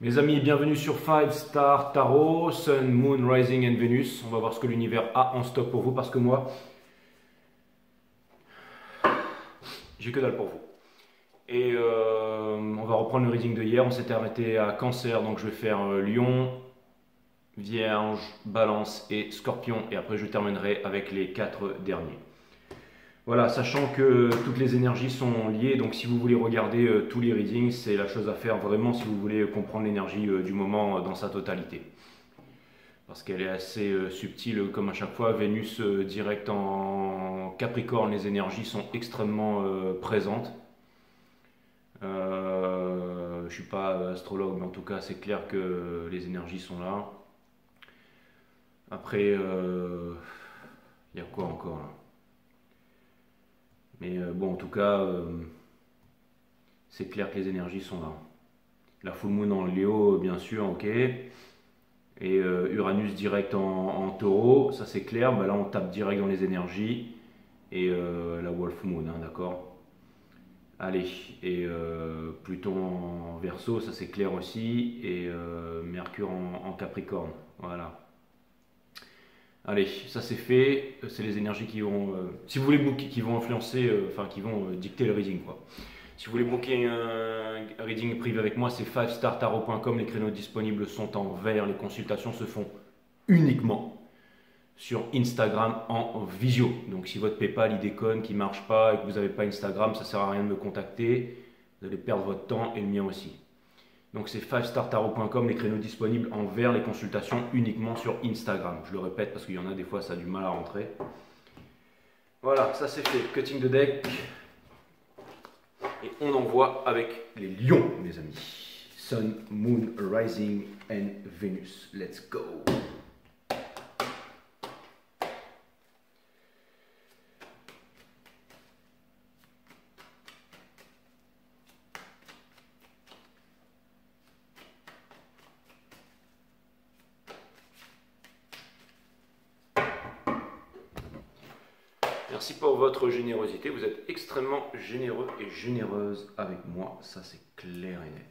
Mes amis, bienvenue sur 5 Star Tarot, Sun, Moon, Rising and Venus. On va voir ce que l'univers a en stock pour vous parce que moi, j'ai que dalle pour vous. Et on va reprendre le reading de hier. On s'était arrêté à Cancer, donc je vais faire Lion, Vierge, Balance et Scorpion. Et après, je terminerai avec les 4 derniers. Voilà, sachant que toutes les énergies sont liées, donc si vous voulez regarder tous les readings, c'est la chose à faire vraiment si vous voulez comprendre l'énergie du moment dans sa totalité. Parce qu'elle est assez subtile comme à chaque fois. Vénus direct en Capricorne, les énergies sont extrêmement présentes. Je ne suis pas astrologue, mais en tout cas c'est clair que les énergies sont là. Après, il y a quoi encore là? Mais bon, en tout cas, c'est clair que les énergies sont là. La full moon en Léo, bien sûr, ok. Et Uranus direct en Taureau, ça c'est clair. Bah là, on tape direct dans les énergies. Et la Wolf Moon, hein, d'accord. Allez, et Pluton en Verseau, ça c'est clair aussi. Et Mercure en Capricorne, voilà. Allez, ça c'est fait. C'est les énergies qui vont, si vous voulez booker, qui vont influencer, enfin qui vont dicter le reading quoi. Si vous voulez booker un reading privé avec moi, c'est 5startarot.com. Les créneaux disponibles sont en vert. Les consultations se font uniquement sur Instagram en visio. Donc si votre PayPal il déconne, qu'il ne marche pas et que vous n'avez pas Instagram, ça ne sert à rien de me contacter. Vous allez perdre votre temps et le mien aussi. Donc c'est 5startarot.com, les créneaux disponibles en vert, les consultations uniquement sur Instagram. Je le répète parce qu'il y en a des fois ça a du mal à rentrer. Voilà, ça c'est fait. Cutting de deck. Et on envoie avec les lions, mes amis. Sun, Moon, Rising and Venus. Let's go. Merci pour votre générosité. Vous êtes extrêmement généreux et généreuse avec moi. Ça, c'est clair et net.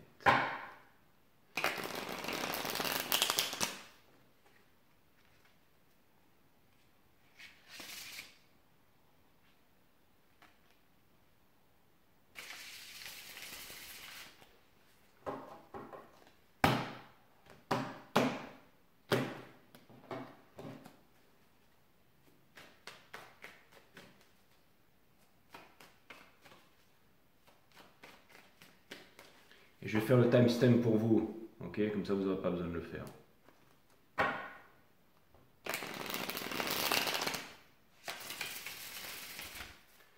Et je vais faire le timestamp pour vous. Ok, comme ça, vous n'aurez pas besoin de le faire.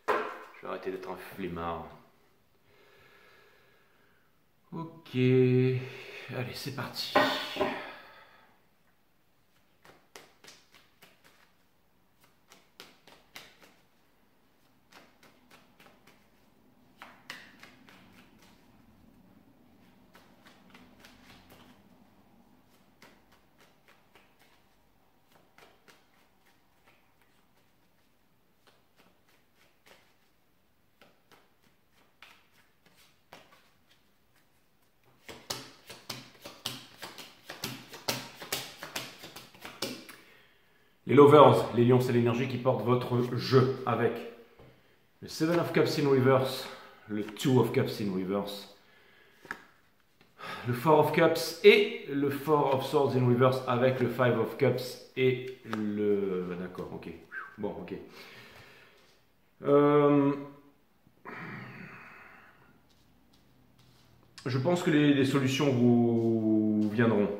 Je vais arrêter d'être un flemmard. Ok, allez, c'est parti. Les lovers, les lions, c'est l'énergie qui porte votre jeu avec le 7 of Cups in reverse, le 2 of Cups in reverse, le 4 of Cups et le 4 of Swords in reverse avec le 5 of Cups et le... D'accord, ok. Bon, ok. Je pense que les solutions vous viendront.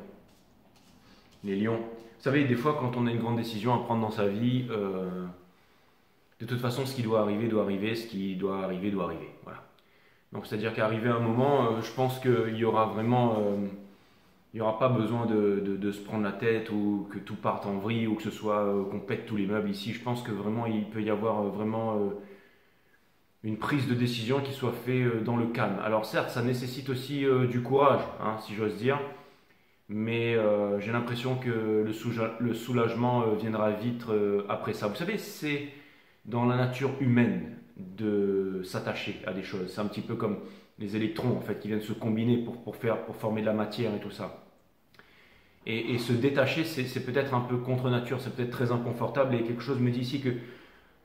Les lions. Vous savez, des fois, quand on a une grande décision à prendre dans sa vie, de toute façon, ce qui doit arriver, ce qui doit arriver, doit arriver. Voilà. Donc, c'est-à-dire qu'arrivé à un moment, je pense qu'il y aura vraiment, il n'y aura pas besoin de se prendre la tête ou que tout parte en vrille ou que ce soit qu'on pète tous les meubles ici. Je pense que vraiment, il peut y avoir vraiment une prise de décision qui soit faite dans le calme. Alors, certes, ça nécessite aussi du courage, hein, si j'ose dire. Mais j'ai l'impression que le soulagement viendra vite après ça. Vous savez, c'est dans la nature humaine de s'attacher à des choses. C'est un petit peu comme les électrons en fait qui viennent se combiner pour former de la matière et tout ça. Et se détacher, c'est peut-être un peu contre nature, c'est peut-être très inconfortable et quelque chose me dit ici que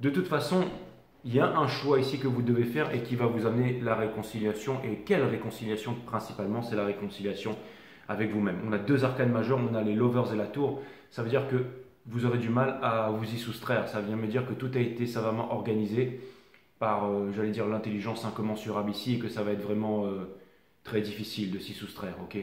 de toute façon, il y a un choix ici que vous devez faire et qui va vous amener la réconciliation. Et quelle réconciliation principalement? C'est la réconciliation avec vous-même. On a deux arcanes majeures, on a les lovers et la tour. Ça veut dire que vous aurez du mal à vous y soustraire. Ça vient me dire que tout a été savamment organisé par, j'allais dire, l'intelligence incommensurable ici et que ça va être vraiment très difficile de s'y soustraire. Ok.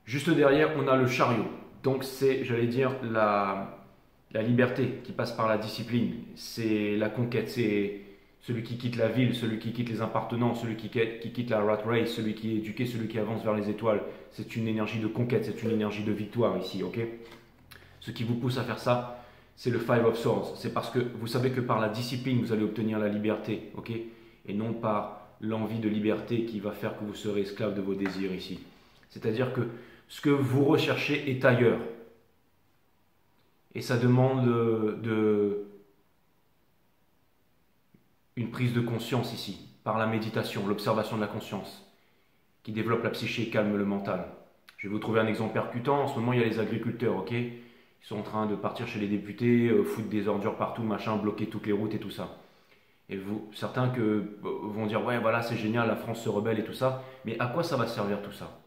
Juste derrière, on a le chariot. Donc c'est, j'allais dire, la liberté qui passe par la discipline. C'est la conquête, c'est celui qui quitte la ville, celui qui quitte les appartenants, celui qui quitte la rat race, celui qui est éduqué, celui qui avance vers les étoiles. C'est une énergie de conquête, c'est une énergie de victoire ici, ok? Ce qui vous pousse à faire ça, c'est le Five of Swords. C'est parce que vous savez que par la discipline, vous allez obtenir la liberté, ok? Et non par l'envie de liberté qui va faire que vous serez esclave de vos désirs ici. C'est-à-dire que ce que vous recherchez est ailleurs. Et ça demande une prise de conscience ici, par la méditation, l'observation de la conscience, qui développe la psyché et calme le mental. Je vais vous trouver un exemple percutant. En ce moment, il y a les agriculteurs, ok? Ils sont en train de partir chez les députés, foutre des ordures partout, machin, bloquer toutes les routes et tout ça. Et certains vont dire, ouais, voilà, c'est génial, la France se rebelle et tout ça. Mais à quoi ça va servir tout ça?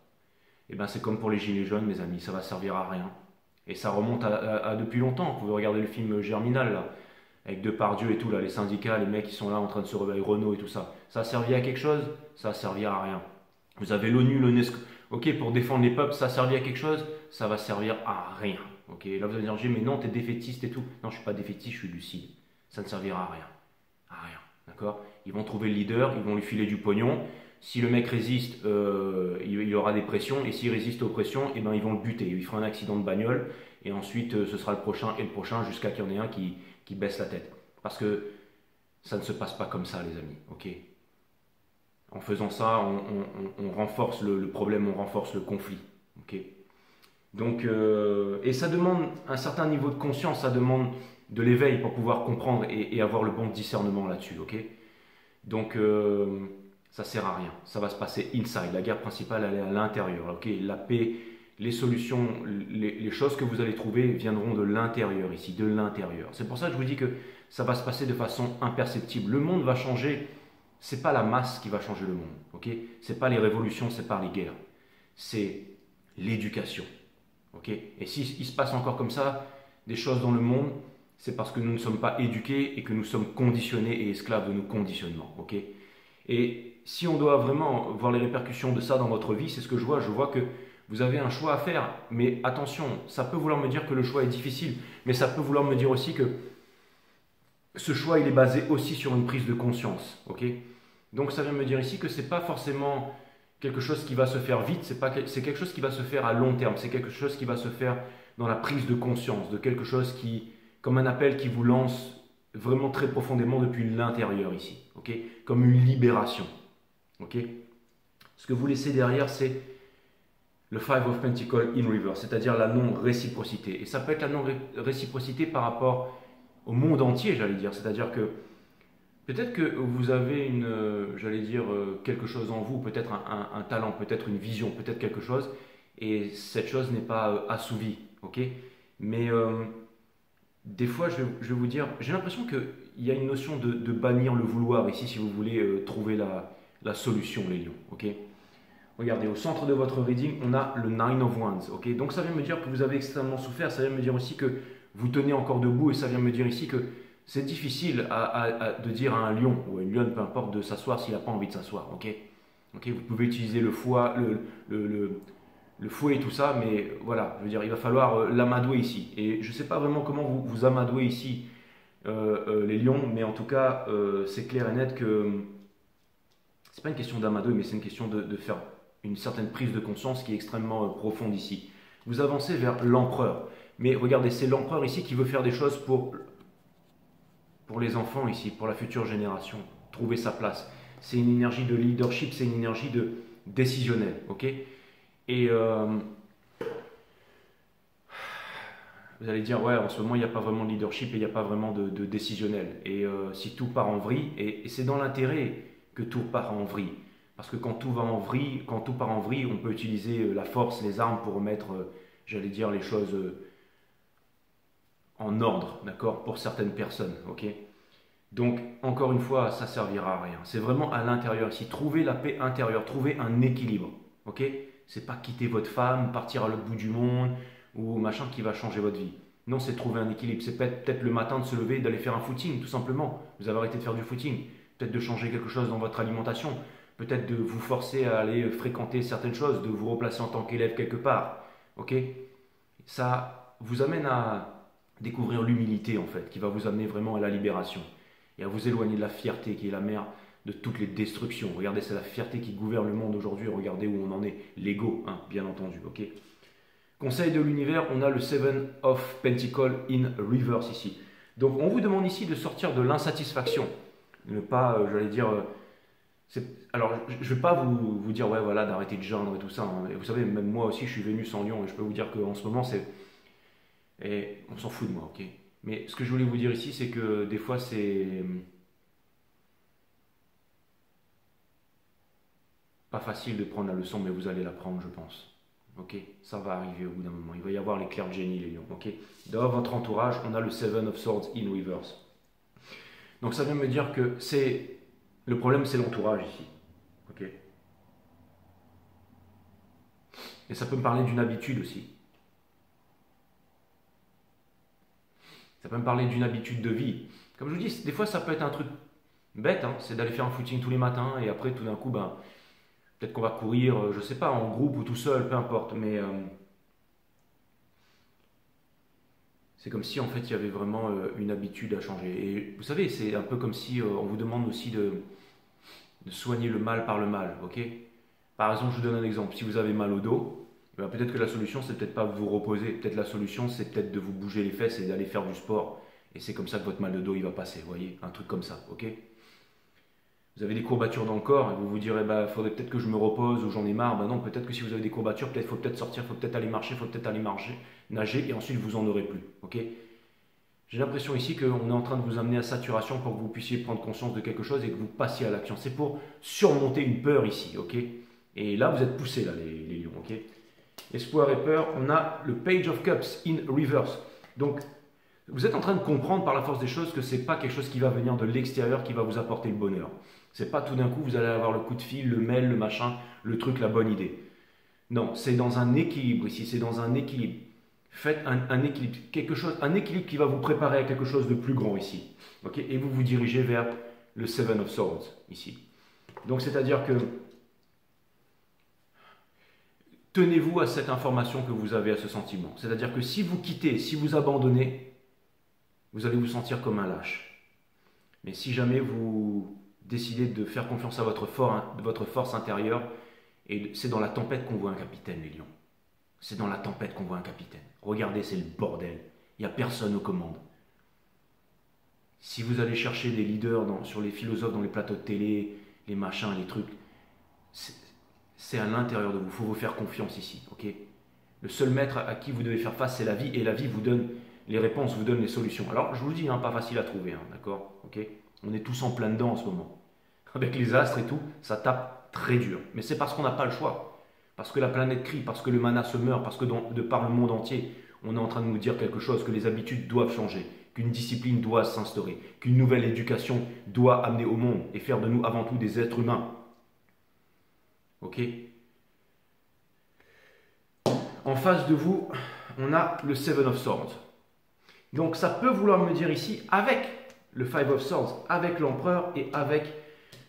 Eh bien, c'est comme pour les gilets jaunes, mes amis, ça va servir à rien. Et ça remonte à depuis longtemps. Vous pouvez regarder le film Germinal, là, avec Depardieu et tout, là, les syndicats, les mecs qui sont là en train de se rebeller, Renault et tout ça. Ça a servi à quelque chose? Ça a servi à rien. Vous avez l'ONU, l'UNESCO. Ok, pour défendre les peuples, ça a servi à quelque chose? Ça va servir à rien. Ok, là vous allez dire, mais non, t'es défaitiste et tout. Non, je suis pas défaitiste, je suis lucide. Ça ne servira à rien. À rien. D'accord? Ils vont trouver le leader, ils vont lui filer du pognon. Si le mec résiste, il aura des pressions. Et s'il résiste aux pressions, eh ben, ils vont le buter. Il fera un accident de bagnole. Et ensuite, ce sera le prochain et le prochain jusqu'à qu'il y en ait un qui baisse la tête. Parce que ça ne se passe pas comme ça, les amis. Ok? En faisant ça, on renforce le problème, on renforce le conflit. Ok? Donc, et ça demande un certain niveau de conscience, ça demande de l'éveil pour pouvoir comprendre et avoir le bon discernement là-dessus. Ok? Donc, ça sert à rien. Ça va se passer inside. La guerre principale, elle est à l'intérieur. Ok? La paix, les solutions, les choses que vous allez trouver viendront de l'intérieur ici, de l'intérieur. C'est pour ça que je vous dis que ça va se passer de façon imperceptible. Le monde va changer. C'est pas la masse qui va changer le monde. Ok? C'est pas les révolutions, c'est pas les guerres. C'est l'éducation. Ok? Et s'il se passe encore comme ça, des choses dans le monde, c'est parce que nous ne sommes pas éduqués et que nous sommes conditionnés et esclaves de nos conditionnements. Ok? Et si on doit vraiment voir les répercussions de ça dans votre vie, c'est ce que je vois. Je vois que vous avez un choix à faire. Mais attention, ça peut vouloir me dire que le choix est difficile. Mais ça peut vouloir me dire aussi que ce choix, il est basé aussi sur une prise de conscience. Ok? Donc ça vient me dire ici que ce n'est pas forcément quelque chose qui va se faire vite. C'est quelque chose qui va se faire à long terme. C'est quelque chose qui va se faire dans la prise de conscience. De quelque chose qui, comme un appel qui vous lance vraiment très profondément depuis l'intérieur ici. Ok? Comme une libération. Ok? Ce que vous laissez derrière, c'est le Five of Pentacles in reverse, c'est-à-dire la non-réciprocité. Et ça peut être la non-réciprocité par rapport au monde entier, j'allais dire. C'est-à-dire que peut-être que vous avez j'allais dire, quelque chose en vous, peut-être un talent, peut-être une vision, peut-être quelque chose, et cette chose n'est pas assouvie. Ok? Mais des fois, je vais vous dire, j'ai l'impression qu'il y a une notion de bannir le vouloir ici, si vous voulez trouver la solution, les lions. Ok? Regardez, au centre de votre reading, on a le Nine of Wands. Ok? Donc ça vient me dire que vous avez extrêmement souffert, ça vient me dire aussi que vous tenez encore debout, et ça vient me dire ici que c'est difficile de dire à un lion, ou à une lionne, peu importe, de s'asseoir s'il n'a pas envie de s'asseoir. Ok? Ok? Vous pouvez utiliser le fouet et tout ça, mais voilà, je veux dire, il va falloir l'amadouer ici. Et je ne sais pas vraiment comment vous amadouez ici les lions, mais en tout cas, c'est clair et net que c'est pas une question d'amadouer, mais c'est une question de faire une certaine prise de conscience qui est extrêmement profonde ici. Vous avancez vers l'empereur, mais regardez, c'est l'empereur ici qui veut faire des choses pour les enfants ici, pour la future génération, trouver sa place. C'est une énergie de leadership, c'est une énergie de décisionnelle, ok? Et vous allez dire, ouais, en ce moment, il n'y a pas vraiment de leadership et il n'y a pas vraiment de décisionnel. Et si tout part en vrille, et c'est dans l'intérêt que tout part en vrille. Parce que quand tout va en vrille, quand tout part en vrille, on peut utiliser la force, les armes pour remettre, j'allais dire, les choses en ordre, d'accord, pour certaines personnes, ok. Donc, encore une fois, ça servira à rien. C'est vraiment à l'intérieur ici. Trouvez la paix intérieure, trouvez un équilibre, ok. C'est pas quitter votre femme, partir à l'autre bout du monde ou machin qui va changer votre vie. Non, c'est trouver un équilibre. C'est peut-être le matin de se lever et d'aller faire un footing, tout simplement. Vous avez arrêté de faire du footing. Peut-être de changer quelque chose dans votre alimentation. Peut-être de vous forcer à aller fréquenter certaines choses, de vous replacer en tant qu'élève quelque part. Ok. Ça vous amène à découvrir l'humilité en fait, qui va vous amener vraiment à la libération et à vous éloigner de la fierté qui est la mère de toutes les destructions. Regardez, c'est la fierté qui gouverne le monde aujourd'hui. Regardez où on en est. L'ego, hein, bien entendu. Ok. Conseil de l'univers, on a le Seven of Pentacles in reverse ici. Donc on vous demande ici de sortir de l'insatisfaction. Ne pas, j'allais dire, alors je ne vais pas vous dire, ouais voilà, d'arrêter de geindre et tout ça. Hein. Et vous savez, même moi aussi, je suis Vénus en Lion et je peux vous dire qu'en ce moment, c'est... Et on s'en fout de moi, ok. Mais ce que je voulais vous dire ici, c'est que des fois, c'est pas facile de prendre la leçon, mais vous allez la prendre, je pense. Ok, ça va arriver au bout d'un moment. Il va y avoir l'éclair de génie, les lions. Ok, dans votre entourage, on a le Seven of Swords in reverse. Donc ça vient me dire que c'est le problème, c'est l'entourage ici. Ok. Et ça peut me parler d'une habitude aussi. Ça peut me parler d'une habitude de vie. Comme je vous dis, des fois ça peut être un truc bête, hein, c'est d'aller faire un footing tous les matins et après tout d'un coup, ben, peut-être qu'on va courir, je sais pas, en groupe ou tout seul, peu importe. Mais c'est comme si en fait il y avait vraiment une habitude à changer. Et vous savez, c'est un peu comme si on vous demande aussi de soigner le mal par le mal, ok. Par exemple, je vous donne un exemple. Si vous avez mal au dos, eh ben, peut-être que la solution, c'est peut-être pas de vous reposer. Peut-être la solution, c'est peut-être de vous bouger les fesses et d'aller faire du sport. Et c'est comme ça que votre mal de dos, il va passer, vous voyez. Un truc comme ça, ok. Vous avez des courbatures dans le corps et vous vous direz, bah, faudrait peut-être que je me repose ou j'en ai marre. Bah non, peut-être que si vous avez des courbatures, faut peut-être sortir, faut peut-être aller marcher, faut peut-être aller marcher, nager et ensuite vous en aurez plus, ok. J'ai l'impression ici qu'on est en train de vous amener à saturation pour que vous puissiez prendre conscience de quelque chose et que vous passiez à l'action. C'est pour surmonter une peur ici, ok. Et là, vous êtes poussés, là, les lions, ok. Espoir et peur, on a le Page of Cups in reverse. Donc, vous êtes en train de comprendre par la force des choses que ce n'est pas quelque chose qui va venir de l'extérieur qui va vous apporter le bonheur. C'est pas tout d'un coup vous allez avoir le coup de fil, le mail, le machin, le truc, la bonne idée. Non, c'est dans un équilibre ici, c'est dans un équilibre. Faites un équilibre, quelque chose, un équilibre qui va vous préparer à quelque chose de plus grand ici. Okay. Et vous vous dirigez vers le Seven of Swords ici. Donc c'est-à-dire que tenez-vous à cette information que vous avez, à ce sentiment. C'est-à-dire que si vous quittez, si vous abandonnez, vous allez vous sentir comme un lâche. Mais si jamais vous décidez de faire confiance à votre force intérieure, et c'est dans la tempête qu'on voit un capitaine, les lions. C'est dans la tempête qu'on voit un capitaine. Regardez, c'est le bordel. Il n'y a personne aux commandes. Si vous allez chercher des leaders sur les philosophes, dans les plateaux de télé, les machins, les trucs, c'est à l'intérieur de vous. Il faut vous faire confiance ici, ok. Le seul maître à qui vous devez faire face, c'est la vie, et la vie vous donne les réponses, vous donne les solutions. Alors, je vous le dis, hein, pas facile à trouver, hein, d'accord, ok. On est tous en plein dedans en ce moment. Avec les astres et tout, ça tape très dur. Mais c'est parce qu'on n'a pas le choix. Parce que la planète crie, parce que le mana se meurt, parce que de par le monde entier, on est en train de nous dire quelque chose, que les habitudes doivent changer, qu'une discipline doit s'instaurer, qu'une nouvelle éducation doit amener au monde et faire de nous avant tout des êtres humains. Ok. En face de vous, on a le Seven of Swords. Donc ça peut vouloir me dire ici, avec le Five of Swords, avec l'Empereur et avec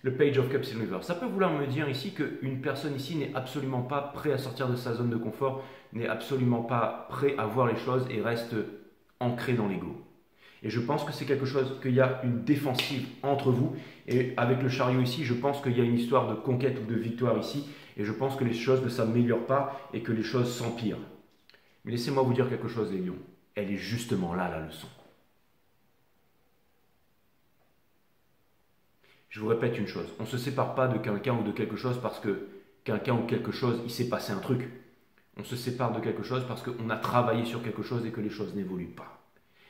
le Page of Cups in Reverse. Ça peut vouloir me dire ici qu'une personne ici n'est absolument pas prêt à sortir de sa zone de confort, n'est absolument pas prêt à voir les choses et reste ancré dans l'ego. Et je pense que c'est quelque chose, qu'il y a une défensive entre vous. Et avec le chariot ici, je pense qu'il y a une histoire de conquête ou de victoire ici. Et je pense que les choses ne s'améliorent pas et que les choses s'empirent. Mais laissez-moi vous dire quelque chose, les lions. Elle est justement là, la leçon. Je vous répète une chose. On ne se sépare pas de quelqu'un ou de quelque chose parce que quelqu'un ou quelque chose, il s'est passé un truc. On se sépare de quelque chose parce qu'on a travaillé sur quelque chose et que les choses n'évoluent pas.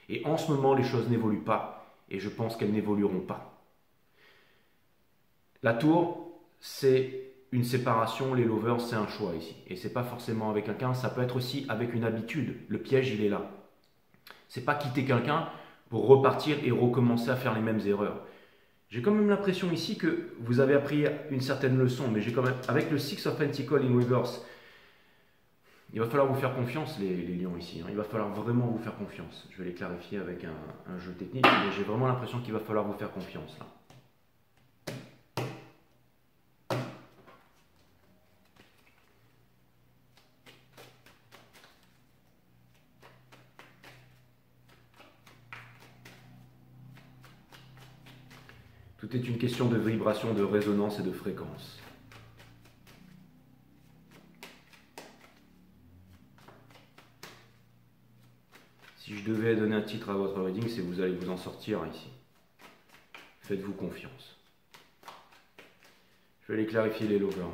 Et en ce moment, les choses n'évoluent pas. Et je pense qu'elles n'évolueront pas. La tour, c'est une séparation, les lovers, c'est un choix ici. Et c'est pas forcément avec quelqu'un, ça peut être aussi avec une habitude. Le piège, il est là. C'est pas quitter quelqu'un pour repartir et recommencer à faire les mêmes erreurs. J'ai quand même l'impression ici que vous avez appris une certaine leçon, mais j'ai quand même, avec le Six of Pentacles in reverse, il va falloir vous faire confiance, les lions ici. Il va falloir vraiment vous faire confiance. Je vais les clarifier avec un jeu technique, mais j'ai vraiment l'impression qu'il va falloir vous faire confiance là. Tout est une question de vibration, de résonance et de fréquence. Si je devais donner un titre à votre reading, c'est vous allez vous en sortir ici. Faites-vous confiance. Je vais aller clarifier les lovers.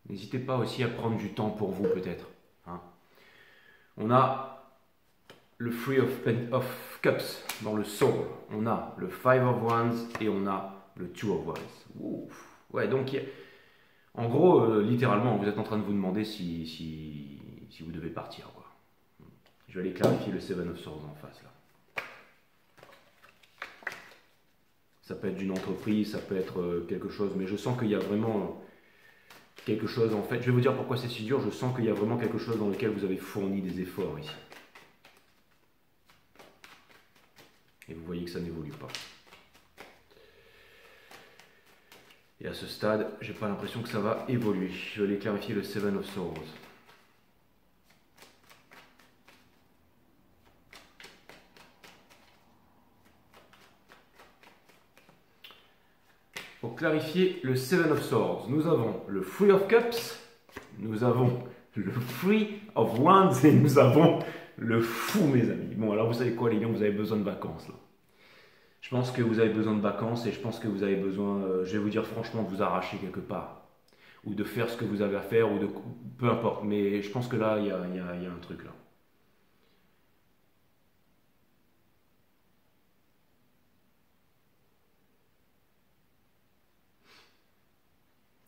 N'hésitez pas aussi à prendre du temps pour vous peut-être. Hein. On a le Three of Cups dans le Soul. On a le Five of Wands et on a le Two of Wands. Ouf. Ouais, donc en gros, littéralement, vous êtes en train de vous demander si vous devez partir. Quoi. Je vais aller clarifier le Seven of Swords en face là. Ça peut être d'une entreprise, ça peut être quelque chose, mais je sens qu'il y a vraiment quelque chose en fait. Je vais vous dire pourquoi c'est si dur. Je sens qu'il y a vraiment quelque chose dans lequel vous avez fourni des efforts ici. Et vous voyez que ça n'évolue pas. Et à ce stade, j'ai pas l'impression que ça va évoluer. Je vais aller clarifier le Seven of Swords. Pour clarifier le Seven of Swords, nous avons le Three of Cups, nous avons le Three of Wands et nous avons le fou, mes amis. Bon, alors vous savez quoi, les lions, vous avez besoin de vacances là. Je pense que vous avez besoin de vacances et je pense que vous avez besoin, je vais vous dire franchement, de vous arracher quelque part. Ou de faire ce que vous avez à faire, ou de peu importe. Mais je pense que là, il y a un truc là.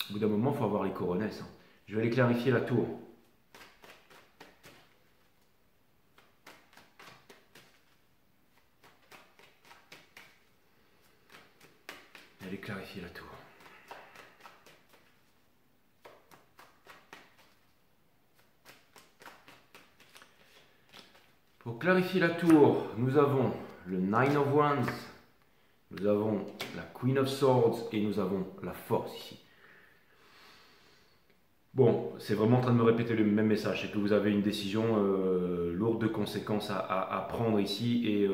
Au bout d'un moment, il faut avoir les coronesses. Hein. Je vais aller clarifier la tour. Je vais aller clarifier la tour. Pour clarifier la tour, nous avons le Nine of Wands, nous avons la Queen of Swords et nous avons la force ici. Bon, c'est vraiment en train de me répéter le même message, c'est que vous avez une décision lourde de conséquences à prendre ici. Et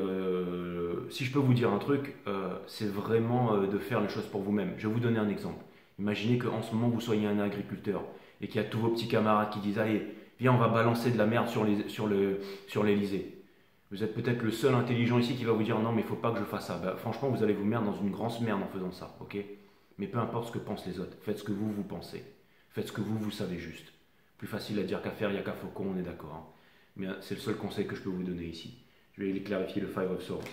si je peux vous dire un truc, c'est vraiment de faire les choses pour vous-même. Je vais vous donner un exemple. Imaginez qu'en ce moment vous soyez un agriculteur et qu'il y a tous vos petits camarades qui disent « Allez, viens, on va balancer de la merde sur l'Elysée ». Vous êtes peut-être le seul intelligent ici qui va vous dire « Non, mais il ne faut pas que je fasse ça ». Ben, franchement, vous allez vous mettre dans une grosse merde en faisant ça, ok? Mais peu importe ce que pensent les autres, faites ce que vous pensez. Faites ce que vous savez juste. Plus facile à dire qu'à faire, il n'y a qu'à faucon, on est d'accord. Hein. Mais c'est le seul conseil que je peux vous donner ici. Je vais clarifier le Five of Swords.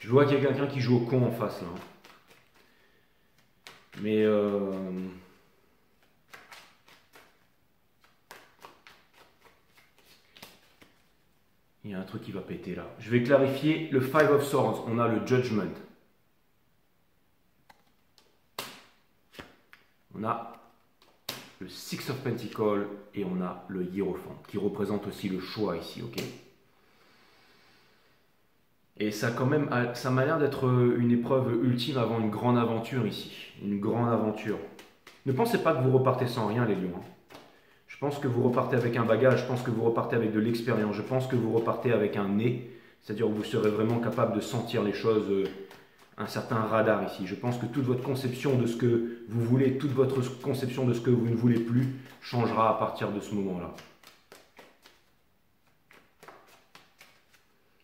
Je vois qu'il y a quelqu'un qui joue au con en face là. Mais il y a un truc qui va péter là. Je vais clarifier le Five of Swords. On a le Judgment. On a le Six of Pentacles et on a le Hiérophant qui représente aussi le choix ici, ok? Et ça quand même, ça m'a l'air d'être une épreuve ultime avant une grande aventure ici. Une grande aventure. Ne pensez pas que vous repartez sans rien les lions. Hein. Je pense que vous repartez avec un bagage, je pense que vous repartez avec de l'expérience, je pense que vous repartez avec un nez. C'est-à-dire que vous serez vraiment capable de sentir les choses un certain radar ici. Je pense que toute votre conception de ce que vous voulez, toute votre conception de ce que vous ne voulez plus changera à partir de ce moment-là.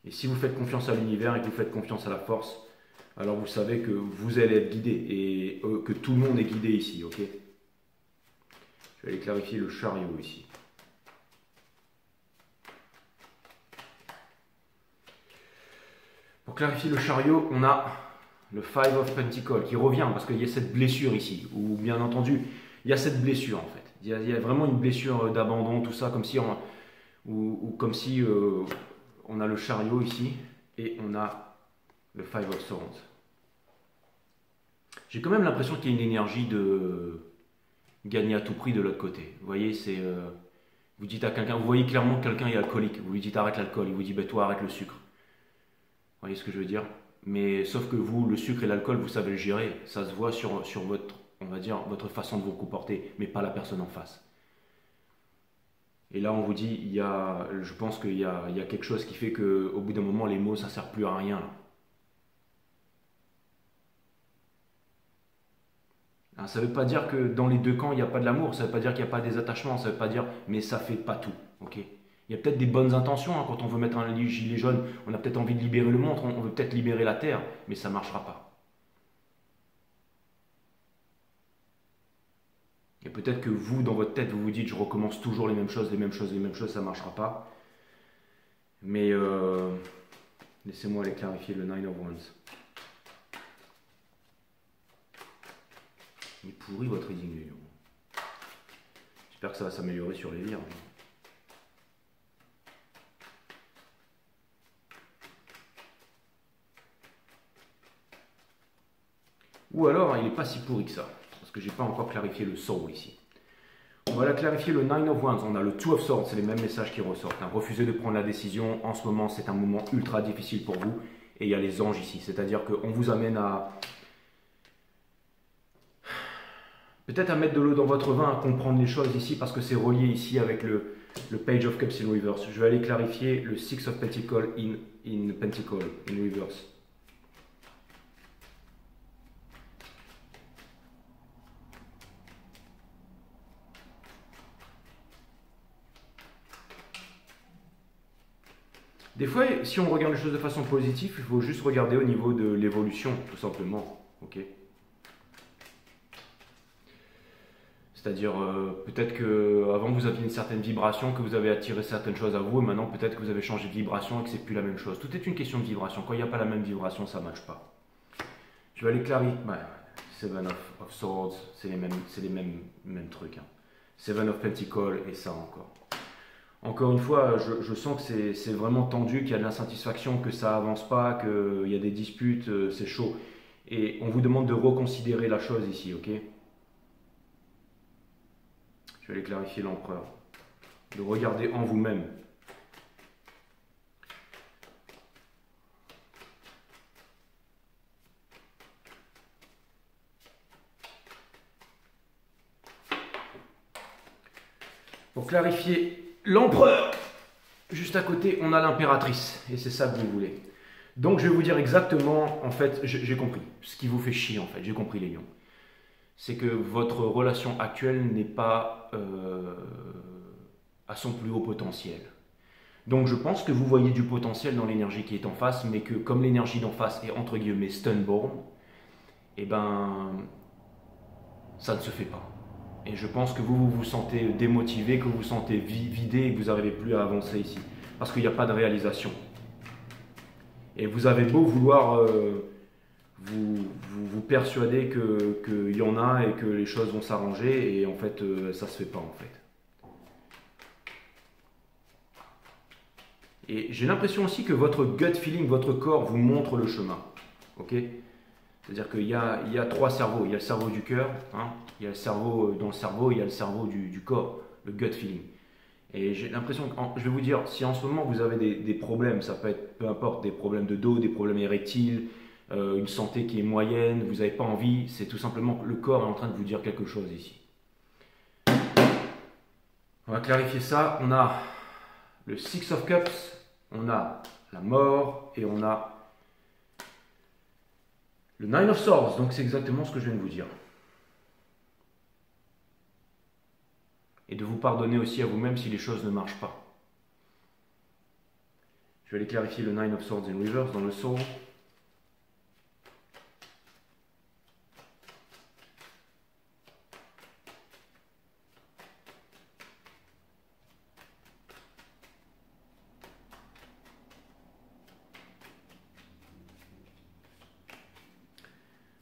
Et si vous faites confiance à l'univers et que vous faites confiance à la force, alors vous savez que vous allez être guidé et que tout le monde est guidé ici, ok? Je vais aller clarifier le chariot ici. Pour clarifier le chariot, on a le Five of Pentacles qui revient parce qu'il y a cette blessure ici, ou bien entendu, il y a cette blessure en fait. Il y a vraiment une blessure d'abandon, tout ça, comme si on a le chariot ici et on a le Five of Swords. J'ai quand même l'impression qu'il y a une énergie de gagner à tout prix de l'autre côté. Vous voyez, vous dites à quelqu'un, vous voyez clairement que quelqu'un est alcoolique, vous lui dites arrête l'alcool, il vous dit bah, toi arrête le sucre. Vous voyez ce que je veux dire? Mais sauf que vous, le sucre et l'alcool, vous savez le gérer. Ça se voit sur votre, on va dire, votre façon de vous comporter, mais pas la personne en face. Et là, on vous dit, je pense qu'il y a quelque chose qui fait qu'au bout d'un moment, les mots, ça ne sert plus à rien. Là. Ça ne veut pas dire que dans les deux camps, il n'y a pas de l'amour, ça ne veut pas dire qu'il n'y a pas des attachements, ça ne veut pas dire, mais ça ne fait pas tout. Ok? Il y a peut-être des bonnes intentions, hein, quand on veut mettre un gilet jaune, on a peut-être envie de libérer le monde, on veut peut-être libérer la terre, mais ça ne marchera pas. Et peut-être que vous, dans votre tête, vous vous dites je recommence toujours les mêmes choses, les mêmes choses, les mêmes choses, ça ne marchera pas. Mais laissez-moi aller clarifier le Nine of Wands. Il est pourri votre reading, les lions. J'espère que ça va s'améliorer sur les vierges. Ou alors, il n'est pas si pourri que ça. Parce que je n'ai pas encore clarifié le soul ici. On va la clarifier le Nine of Wands. On a le Two of Swords, c'est les mêmes messages qui ressortent. Hein. Refusez de prendre la décision. En ce moment, c'est un moment ultra difficile pour vous. Et il y a les anges ici. C'est-à-dire qu'on vous amène à... peut-être à mettre de l'eau dans votre vin, à comprendre les choses ici, parce que c'est relié ici avec le Page of Cups in Reverse. Je vais aller clarifier le Six of Pentacles in Pentacle, in Reverse. Des fois, si on regarde les choses de façon positive, il faut juste regarder au niveau de l'évolution, tout simplement. Ok. C'est-à-dire, peut-être qu'avant vous aviez une certaine vibration, que vous avez attiré certaines choses à vous, et maintenant peut-être que vous avez changé de vibration et que c'est plus la même chose. Tout est une question de vibration. Quand il n'y a pas la même vibration, ça ne matche pas. Je vais aller clarifier. Ouais, Seven of Swords, c'est les mêmes trucs. Hein. Seven of Pentacles et ça encore. Encore une fois, je sens que c'est vraiment tendu, qu'il y a de l'insatisfaction, que ça avance pas, qu'il y a des disputes, c'est chaud. Et on vous demande de reconsidérer la chose ici, ok? Je vais aller clarifier l'empereur. De regarder en vous-même. Pour clarifier l'empereur, juste à côté, on a l'impératrice. Et c'est ça que vous voulez. Donc je vais vous dire exactement, en fait, j'ai compris. Ce qui vous fait chier, en fait, j'ai compris les lions. C'est que votre relation actuelle n'est pas à son plus haut potentiel. Donc je pense que vous voyez du potentiel dans l'énergie qui est en face, mais que comme l'énergie d'en face est entre guillemets stunborn, eh ben ça ne se fait pas. Et je pense que vous vous sentez démotivé, que vous vous sentez vidé et que vous n'arrivez plus à avancer ici. Parce qu'il n'y a pas de réalisation. Et vous avez beau vouloir vous persuader qu'il y en a et que les choses vont s'arranger, et en fait ça ne se fait pas en fait. Et j'ai l'impression aussi que votre gut feeling, votre corps vous montre le chemin. Ok? C'est-à-dire qu'il y a trois cerveaux. Il y a le cerveau du cœur, hein, il y a le cerveau dans le cerveau, il y a le cerveau du corps, le gut feeling. Et j'ai l'impression que, je vais vous dire, si en ce moment vous avez des problèmes, ça peut être peu importe, des problèmes de dos, des problèmes érectiles, une santé qui est moyenne, vous n'avez pas envie, c'est tout simplement que le corps est en train de vous dire quelque chose ici. On va clarifier ça. On a le Six of Cups, on a la mort et on a Le Nine of Swords, donc c'est exactement ce que je viens de vous dire. Et de vous pardonner aussi à vous-même si les choses ne marchent pas. Je vais aller clarifier le Nine of Swords in Reverse dans le Soul.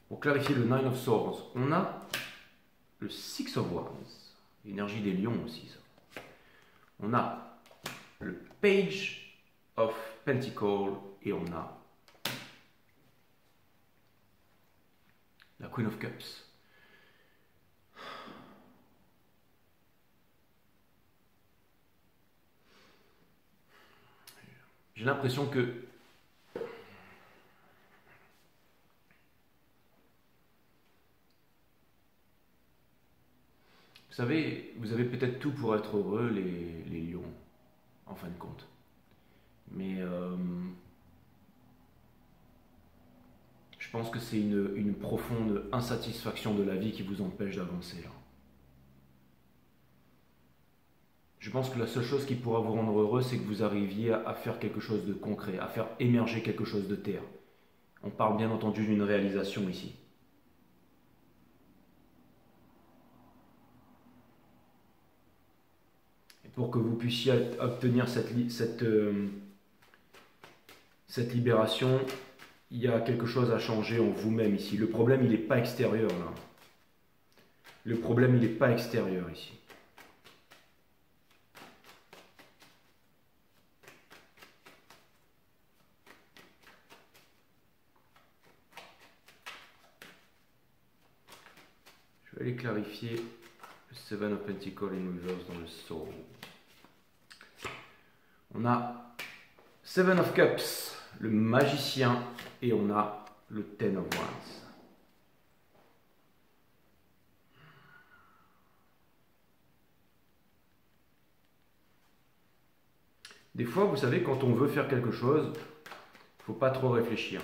Pour clarifier le Nine of Swords, on a le Six of Wands, l'énergie des lions aussi. Ça. On a le Page of Pentacle et on a la Queen of Cups. J'ai l'impression que vous savez, vous avez peut-être tout pour être heureux, les lions, en fin de compte. Mais je pense que c'est une profonde insatisfaction de la vie qui vous empêche d'avancer là. Je pense que la seule chose qui pourra vous rendre heureux, c'est que vous arriviez à faire quelque chose de concret, à faire émerger quelque chose de terre. On parle bien entendu d'une réalisation ici. Et pour que vous puissiez obtenir cette libération, il y a quelque chose à changer en vous-même ici. Le problème, il n'est pas extérieur là. Le problème, il n'est pas extérieur ici. Je vais aller clarifier le Seven of Pentacles in Reverse dans le Soul. On a Seven of Cups, le magicien, et on a le Ten of Wands. Des fois, vous savez, quand on veut faire quelque chose, il ne faut pas trop réfléchir.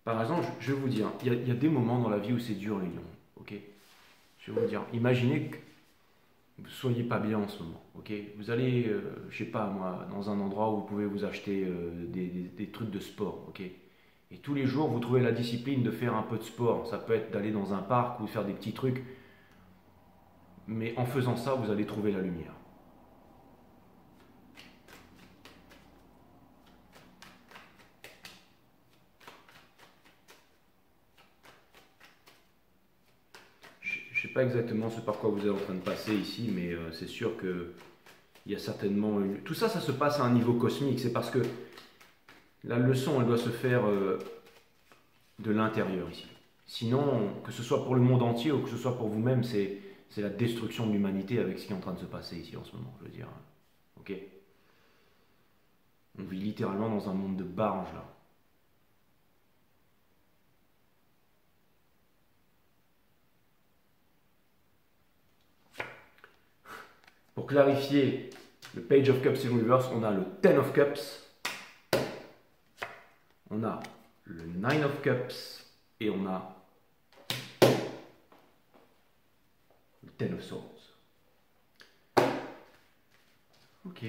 Par exemple, je vais vous dire, il y a des moments dans la vie où c'est dur les lions. Ok, je vais vous dire, imaginez que vous ne soyez pas bien en ce moment. Ok, vous allez, je sais pas moi, dans un endroit où vous pouvez vous acheter des trucs de sport. Ok, et tous les jours, vous trouvez la discipline de faire un peu de sport. Ça peut être d'aller dans un parc ou faire des petits trucs. Mais en faisant ça, vous allez trouver la lumière. Je ne sais pas exactement ce par quoi vous êtes en train de passer ici, mais c'est sûr que il y a certainement une... Tout ça, ça se passe à un niveau cosmique. C'est parce que la leçon, elle doit se faire de l'intérieur ici. Sinon, que ce soit pour le monde entier ou que ce soit pour vous-même, c'est la destruction de l'humanité avec ce qui est en train de se passer ici en ce moment, je veux dire. Ok. On vit littéralement dans un monde de barges là. Pour clarifier le Page of Cups in Reverse, on a le Ten of Cups, on a le Nine of Cups et on a le Ten of Swords. Ok.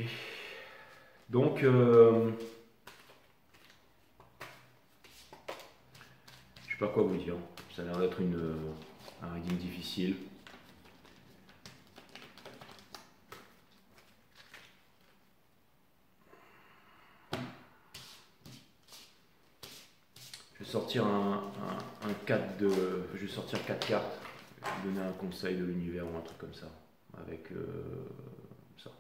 Donc, je sais pas quoi vous dire. Ça a l'air d'être un reading difficile. Je vais sortir un 4 de... Je vais sortir 4 cartes. Je vais vous donner un conseil de l'univers ou un truc comme ça. Avec ça.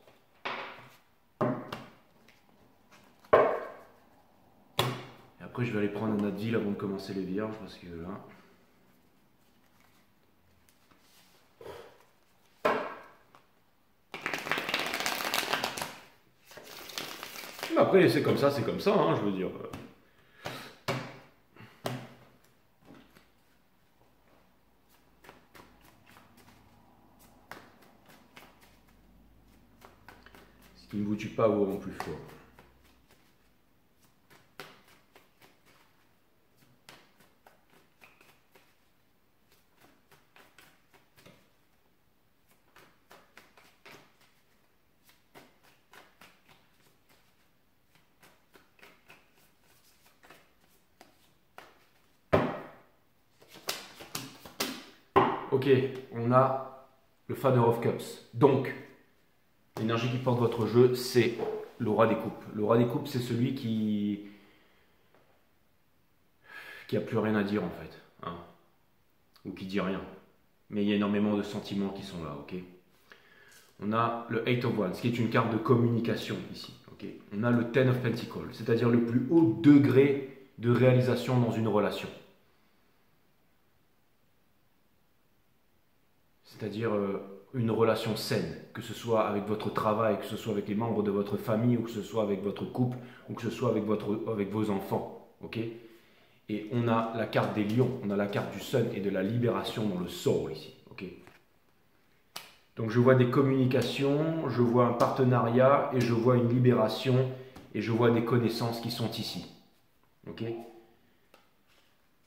Et après je vais aller prendre un Advil avant de commencer les vierges parce que là... Mais après c'est comme ça, hein, je veux dire. Ce qui ne vous tue pas vous rend plus fort. Ok, on a le Father of Cups. Donc, l'énergie qui porte votre jeu, c'est le roi des coupes. Le roi des coupes, c'est celui qui a plus rien à dire en fait, hein, ou qui dit rien. Mais il y a énormément de sentiments qui sont là, ok. On a le Eight of Wands, qui est une carte de communication ici, ok. On a le Ten of Pentacles, c'est-à-dire le plus haut degré de réalisation dans une relation. C'est-à-dire une relation saine, que ce soit avec votre travail, que ce soit avec les membres de votre famille, ou que ce soit avec votre couple, ou que ce soit avec vos enfants, ok. Et on a la carte des lions, on a la carte du sun et de la libération dans le soul ici, ok. Donc je vois des communications, je vois un partenariat et je vois une libération et je vois des connaissances qui sont ici, ok.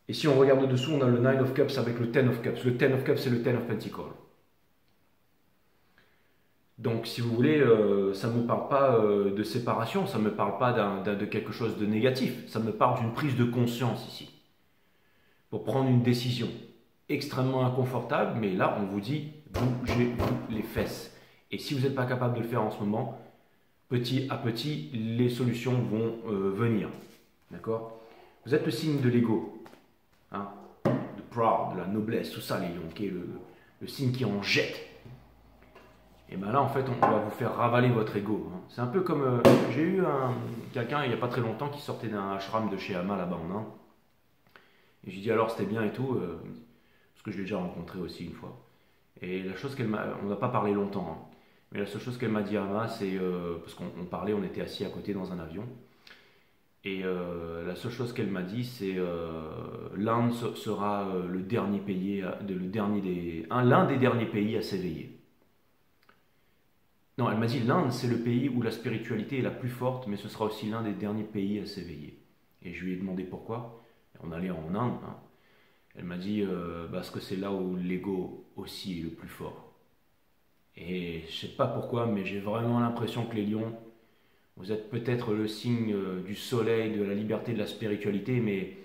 Et si on regarde dessous, on a le Nine of Cups avec le Ten of Cups. Le Ten of Cups, c'est le Ten of Pentacles. Donc, si vous voulez, ça ne me parle pas de séparation, ça ne me parle pas de quelque chose de négatif. Ça me parle d'une prise de conscience ici. Pour prendre une décision extrêmement inconfortable, mais là, on vous dit, bougez-vous les fesses. Et si vous n'êtes pas capable de le faire en ce moment, petit à petit, les solutions vont venir. D'accord? Vous êtes le signe de l'ego. Hein, de proud, de la noblesse, tout ça, les lions, qui est le signe qui en jette. Et bien là, en fait, on va vous faire ravaler votre ego. Hein. C'est un peu comme... j'ai eu quelqu'un, il n'y a pas très longtemps, qui sortait d'un ashram de chez Ama, là-bas en Inde. Et j'ai dit, alors, c'était bien et tout, parce que je l'ai déjà rencontré aussi une fois. Et la chose qu'elle m'a... On n'a pas parlé longtemps, hein, mais la seule chose qu'elle m'a dit, Ama, c'est... parce qu'on parlait, on était assis à côté dans un avion. Et la seule chose qu'elle m'a dit, c'est l'Inde sera le dernier pays, l'un des derniers pays à s'éveiller. Non, elle m'a dit l'Inde, c'est le pays où la spiritualité est la plus forte, mais ce sera aussi l'un des derniers pays à s'éveiller. Et je lui ai demandé pourquoi. On allait en Inde. Hein. Elle m'a dit parce que c'est là où l'ego aussi est le plus fort. Et je sais pas pourquoi, mais j'ai vraiment l'impression que les lions, vous êtes peut-être le signe du soleil, de la liberté, de la spiritualité, mais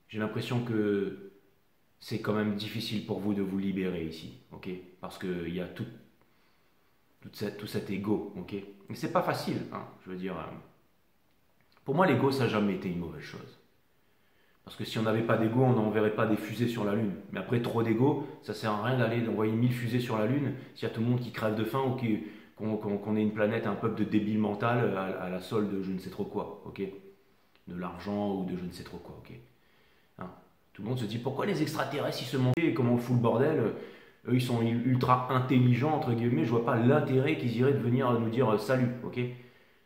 j'ai l'impression que c'est quand même difficile pour vous de vous libérer ici, ok? Parce qu'il y a tout cet ego, ok? Mais c'est pas facile, hein, je veux dire. Pour moi, l'ego, ça n'a jamais été une mauvaise chose. Parce que si on n'avait pas d'ego, on n'enverrait pas des fusées sur la Lune. Mais après, trop d'ego, ça sert à rien d'aller envoyer 1000 fusées sur la Lune s'il y a tout le monde qui crève de faim ou qu'on ait une planète, un peuple de débiles mental à la solde de je ne sais trop quoi, ok? De l'argent ou de je ne sais trop quoi, ok? Hein, tout le monde se dit pourquoi les extraterrestres ils se montent et comment on fout le bordel? Eux ils sont ultra intelligents entre guillemets, je vois pas l'intérêt qu'ils iraient de venir nous dire salut, ok?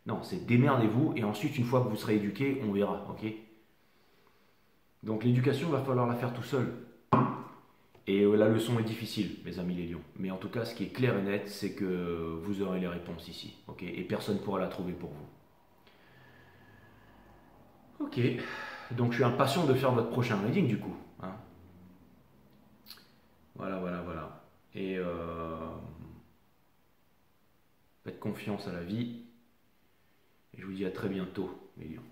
Non, c'est démerdez-vous et ensuite une fois que vous serez éduqués, on verra, ok? Donc l'éducation, il va falloir la faire tout seul. Et la leçon est difficile, mes amis les lions. Mais en tout cas, ce qui est clair et net, c'est que vous aurez les réponses ici, ok? Et personne ne pourra la trouver pour vous. Ok, donc je suis impatient de faire votre prochain reading du coup. Hein. Voilà, voilà, voilà. Et faites confiance à la vie. Et je vous dis à très bientôt, les lions.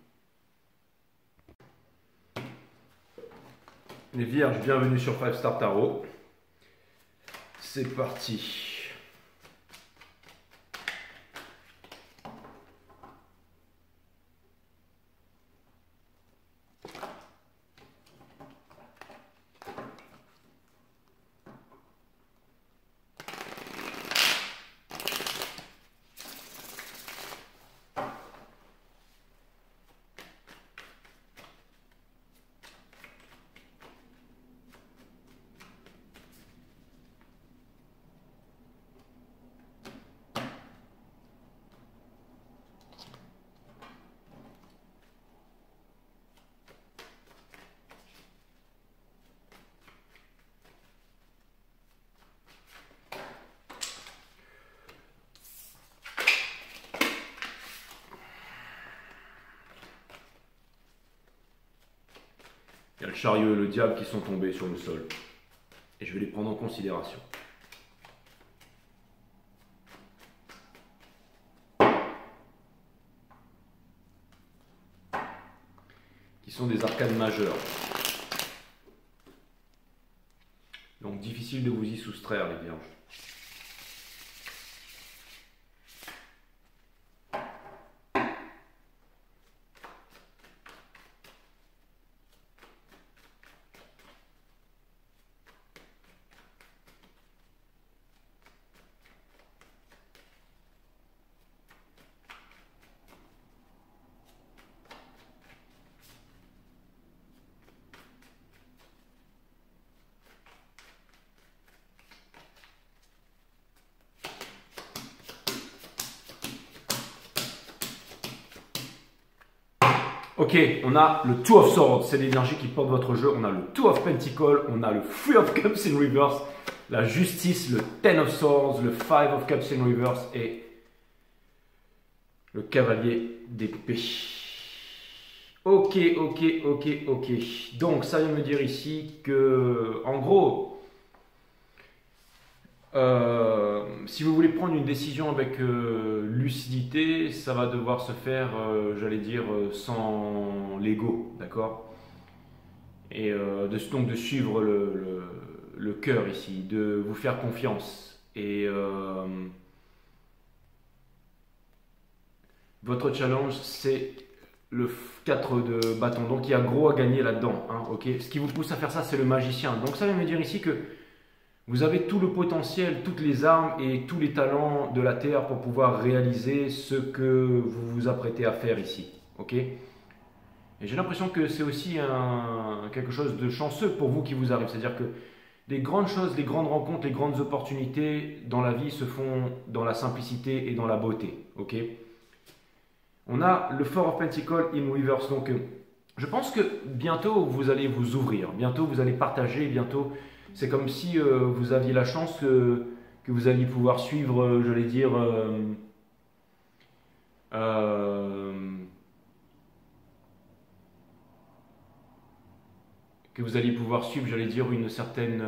Les vierges, bienvenue sur 5 Star Tarot. C'est parti. Il y a le chariot et le diable qui sont tombés sur le sol. Et je vais les prendre en considération. Qui sont des arcanes majeures. Donc difficile de soustraire les vierges. Ok, on a le Two of Swords, c'est l'énergie qui porte votre jeu. On a le Two of Pentacles, on a le Three of Cups in Reverse, la Justice, le Ten of Swords, le Five of Cups in Reverse et le Cavalier d'épée. Ok. Donc, ça vient me dire ici que, en gros, si vous voulez prendre une décision avec lucidité, ça va devoir se faire, j'allais dire, sans l'ego, d'accord? Et donc de suivre le cœur ici, de vous faire confiance. Et votre challenge, c'est le 4 de bâton. Donc il y a gros à gagner là-dedans, hein, ok? Ce qui vous pousse à faire ça, c'est le magicien. Donc ça vient me dire ici que vous avez tout le potentiel, toutes les armes et tous les talents de la Terre pour pouvoir réaliser ce que vous vous apprêtez à faire ici. Ok? Et j'ai l'impression que c'est aussi quelque chose de chanceux pour vous qui vous arrive. C'est-à-dire que les grandes choses, les grandes rencontres, les grandes opportunités dans la vie se font dans la simplicité et dans la beauté. Ok? On a le Four of Pentacles in Reverse. Donc, je pense que bientôt vous allez vous ouvrir. Bientôt vous allez partager. Bientôt. C'est comme si vous aviez la chance que vous alliez pouvoir suivre, j'allais dire, que vous alliez pouvoir suivre, j'allais dire, une certaine,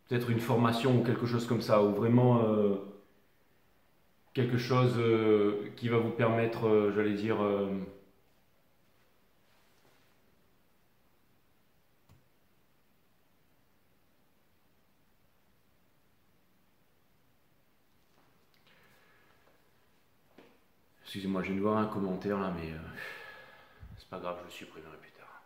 peut-être une formation ou quelque chose comme ça, ou vraiment quelque chose qui va vous permettre, j'allais dire, excusez-moi, je viens de voir un commentaire là, mais c'est pas grave, je le supprimerai plus tard.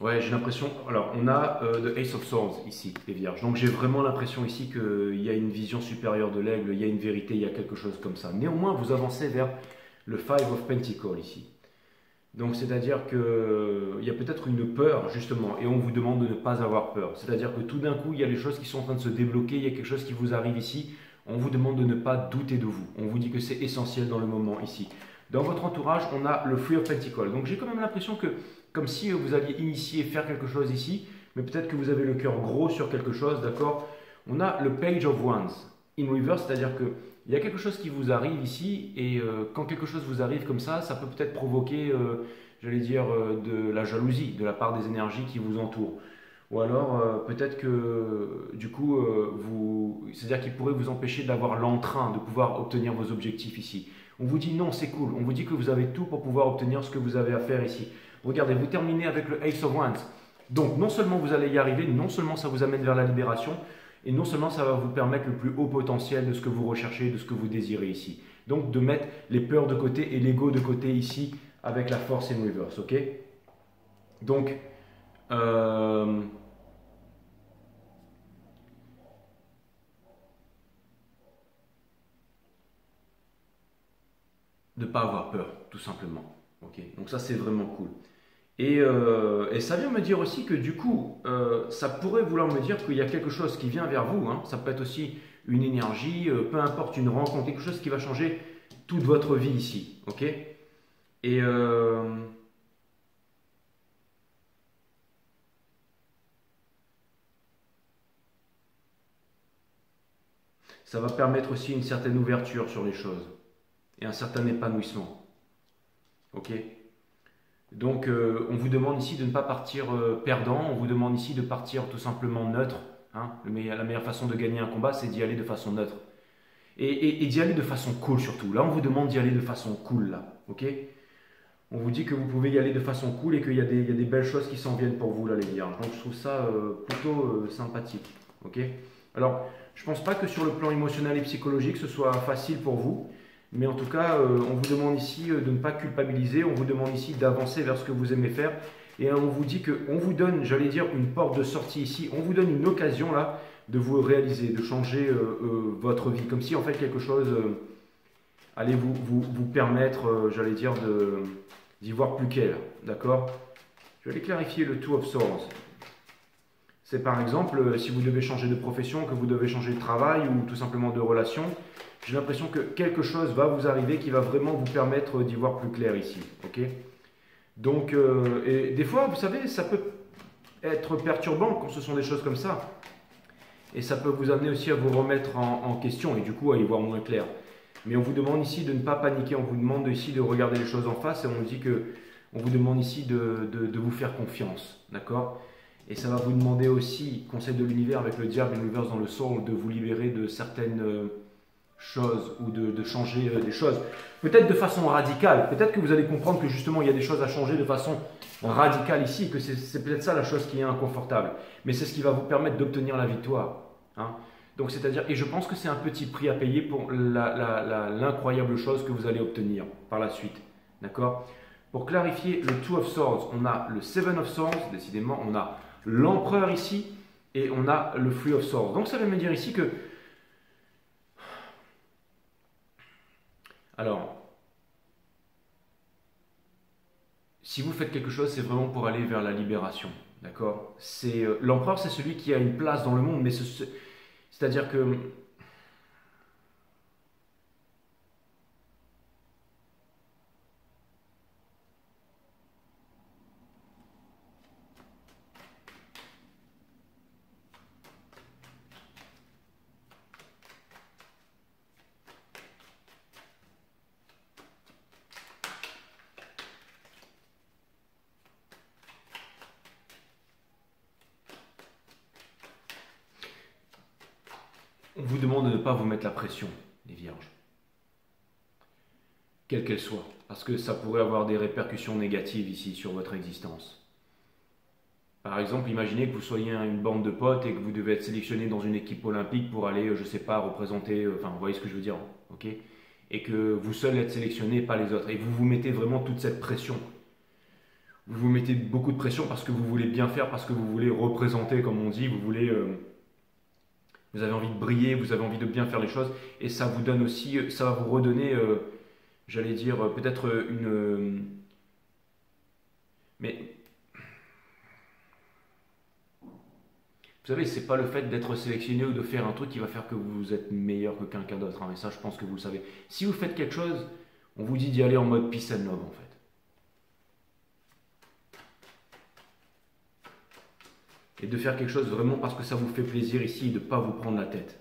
Ouais, j'ai l'impression. Alors, on a The Ace of Swords ici, les vierges. Donc, j'ai vraiment l'impression ici qu'il y a une vision supérieure de l'aigle, il y a une vérité, il y a quelque chose comme ça. Néanmoins, vous avancez vers le Five of Pentacles ici. Donc, c'est-à-dire qu'il y a peut-être une peur, justement, et on vous demande de ne pas avoir peur. C'est-à-dire que tout d'un coup, il y a des choses qui sont en train de se débloquer, il y a quelque chose qui vous arrive ici. On vous demande de ne pas douter de vous. On vous dit que c'est essentiel dans le moment ici. Dans votre entourage, on a le Three of Pentacles. Donc, j'ai quand même l'impression que, comme si vous alliez initier, faire quelque chose ici, mais peut-être que vous avez le cœur gros sur quelque chose, d'accord? On a le Page of Wands in reverse, c'est-à-dire que il y a quelque chose qui vous arrive ici, et quand quelque chose vous arrive comme ça peut peut-être provoquer, j'allais dire, de la jalousie de la part des énergies qui vous entourent. Ou alors, peut-être que, du coup, c'est-à-dire qu'il pourrait vous empêcher d'avoir l'entrain, de pouvoir obtenir vos objectifs ici. On vous dit non, c'est cool. On vous dit que vous avez tout pour pouvoir obtenir ce que vous avez à faire ici. Regardez, vous terminez avec le Ace of Wands. Donc, non seulement vous allez y arriver, non seulement ça vous amène vers la libération, et non seulement ça va vous permettre le plus haut potentiel de ce que vous recherchez, de ce que vous désirez ici. Donc de mettre les peurs de côté et l'ego de côté ici avec la force in reverse, ok? Donc, de ne pas avoir peur, tout simplement. Ok? Donc ça c'est vraiment cool. Et ça vient me dire aussi que du coup, ça pourrait vouloir me dire qu'il y a quelque chose qui vient vers vous. Hein. Ça peut être aussi une énergie, peu importe, une rencontre, quelque chose qui va changer toute votre vie ici. Ok? Et ça va permettre aussi une certaine ouverture sur les choses et un certain épanouissement. Ok? Donc, on vous demande ici de ne pas partir perdant, on vous demande ici de partir tout simplement neutre. Hein. La meilleure façon de gagner un combat, c'est d'y aller de façon neutre. Et d'y aller de façon cool surtout. Là, on vous demande d'y aller de façon cool, là. Ok? On vous dit que vous pouvez y aller de façon cool et qu'il y a des belles choses qui s'en viennent pour vous, là, les vierges. Donc je trouve ça plutôt sympathique. Ok. Alors, je pense pas que sur le plan émotionnel et psychologique, ce soit facile pour vous. Mais en tout cas, on vous demande ici de ne pas culpabiliser. On vous demande ici d'avancer vers ce que vous aimez faire. Et on vous dit qu'on vous donne, j'allais dire, une porte de sortie ici. On vous donne une occasion là de vous réaliser, de changer votre vie. Comme si en fait quelque chose allait vous permettre, j'allais dire, d'y voir plus clair. D'accord? Je vais aller clarifier le Two of Swords. C'est par exemple, si vous devez changer de profession, que vous devez changer de travail ou tout simplement de relation, j'ai l'impression que quelque chose va vous arriver qui va vraiment vous permettre d'y voir plus clair ici. Ok? Donc, et des fois, vous savez, ça peut être perturbant quand ce sont des choses comme ça. Et ça peut vous amener aussi à vous remettre en question et du coup à y voir moins clair. Mais on vous demande ici de ne pas paniquer, on vous demande ici de regarder les choses en face et on dit que on vous demande ici de vous faire confiance. D'accord? Et ça va vous demander aussi, conseil de l'univers avec le diable et l'univers dans le soul, de vous libérer de certaines choses ou de changer des choses. Peut-être de façon radicale. Peut-être que vous allez comprendre que justement il y a des choses à changer de façon radicale ici, que c'est peut-être ça la chose qui est inconfortable. Mais c'est ce qui va vous permettre d'obtenir la victoire. Hein. Donc c'est-à-dire, et je pense que c'est un petit prix à payer pour l'incroyable chose que vous allez obtenir par la suite. D'accord? Pour clarifier le Two of Swords, on a le Seven of Swords, décidément, on a l'Empereur ici, et on a le Three of Swords. Donc ça veut me dire ici que... Alors, si vous faites quelque chose, c'est vraiment pour aller vers la libération. D'accord? L'Empereur, c'est celui qui a une place dans le monde, mais c'est-à-dire que... On vous demande de ne pas vous mettre la pression, les vierges. Quelle qu'elle soit. Parce que ça pourrait avoir des répercussions négatives ici sur votre existence. Par exemple, imaginez que vous soyez une bande de potes et que vous devez être sélectionné dans une équipe olympique pour aller, je ne sais pas, représenter, enfin, vous voyez ce que je veux dire, ok? Et que vous seul êtes sélectionné, pas les autres. Et vous vous mettez vraiment toute cette pression. Vous vous mettez beaucoup de pression parce que vous voulez bien faire, parce que vous voulez représenter, comme on dit, vous avez envie de briller, vous avez envie de bien faire les choses. Et ça vous donne aussi, ça va vous redonner, j'allais dire, peut-être une... Mais... Vous savez, c'est pas le fait d'être sélectionné ou de faire un truc qui va faire que vous êtes meilleur que quelqu'un d'autre. Hein, mais ça, je pense que vous le savez. Si vous faites quelque chose, on vous dit d'y aller en mode peace and love, en fait. Et de faire quelque chose vraiment parce que ça vous fait plaisir ici et de ne pas vous prendre la tête.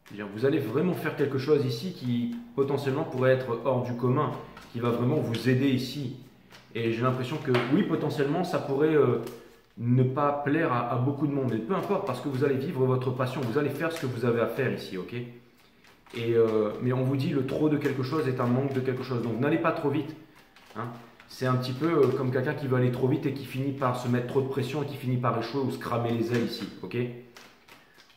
C'est-à-dire, vous allez vraiment faire quelque chose ici qui potentiellement pourrait être hors du commun, qui va vraiment vous aider ici. Et j'ai l'impression que oui, potentiellement, ça pourrait... ne pas plaire à beaucoup de monde, mais peu importe, parce que vous allez vivre votre passion, vous allez faire ce que vous avez à faire ici, ok? Mais on vous dit le trop de quelque chose est un manque de quelque chose, donc n'allez pas trop vite. Hein? C'est un petit peu comme quelqu'un qui veut aller trop vite et qui finit par se mettre trop de pression et qui finit par échouer ou se cramer les ailes ici, ok?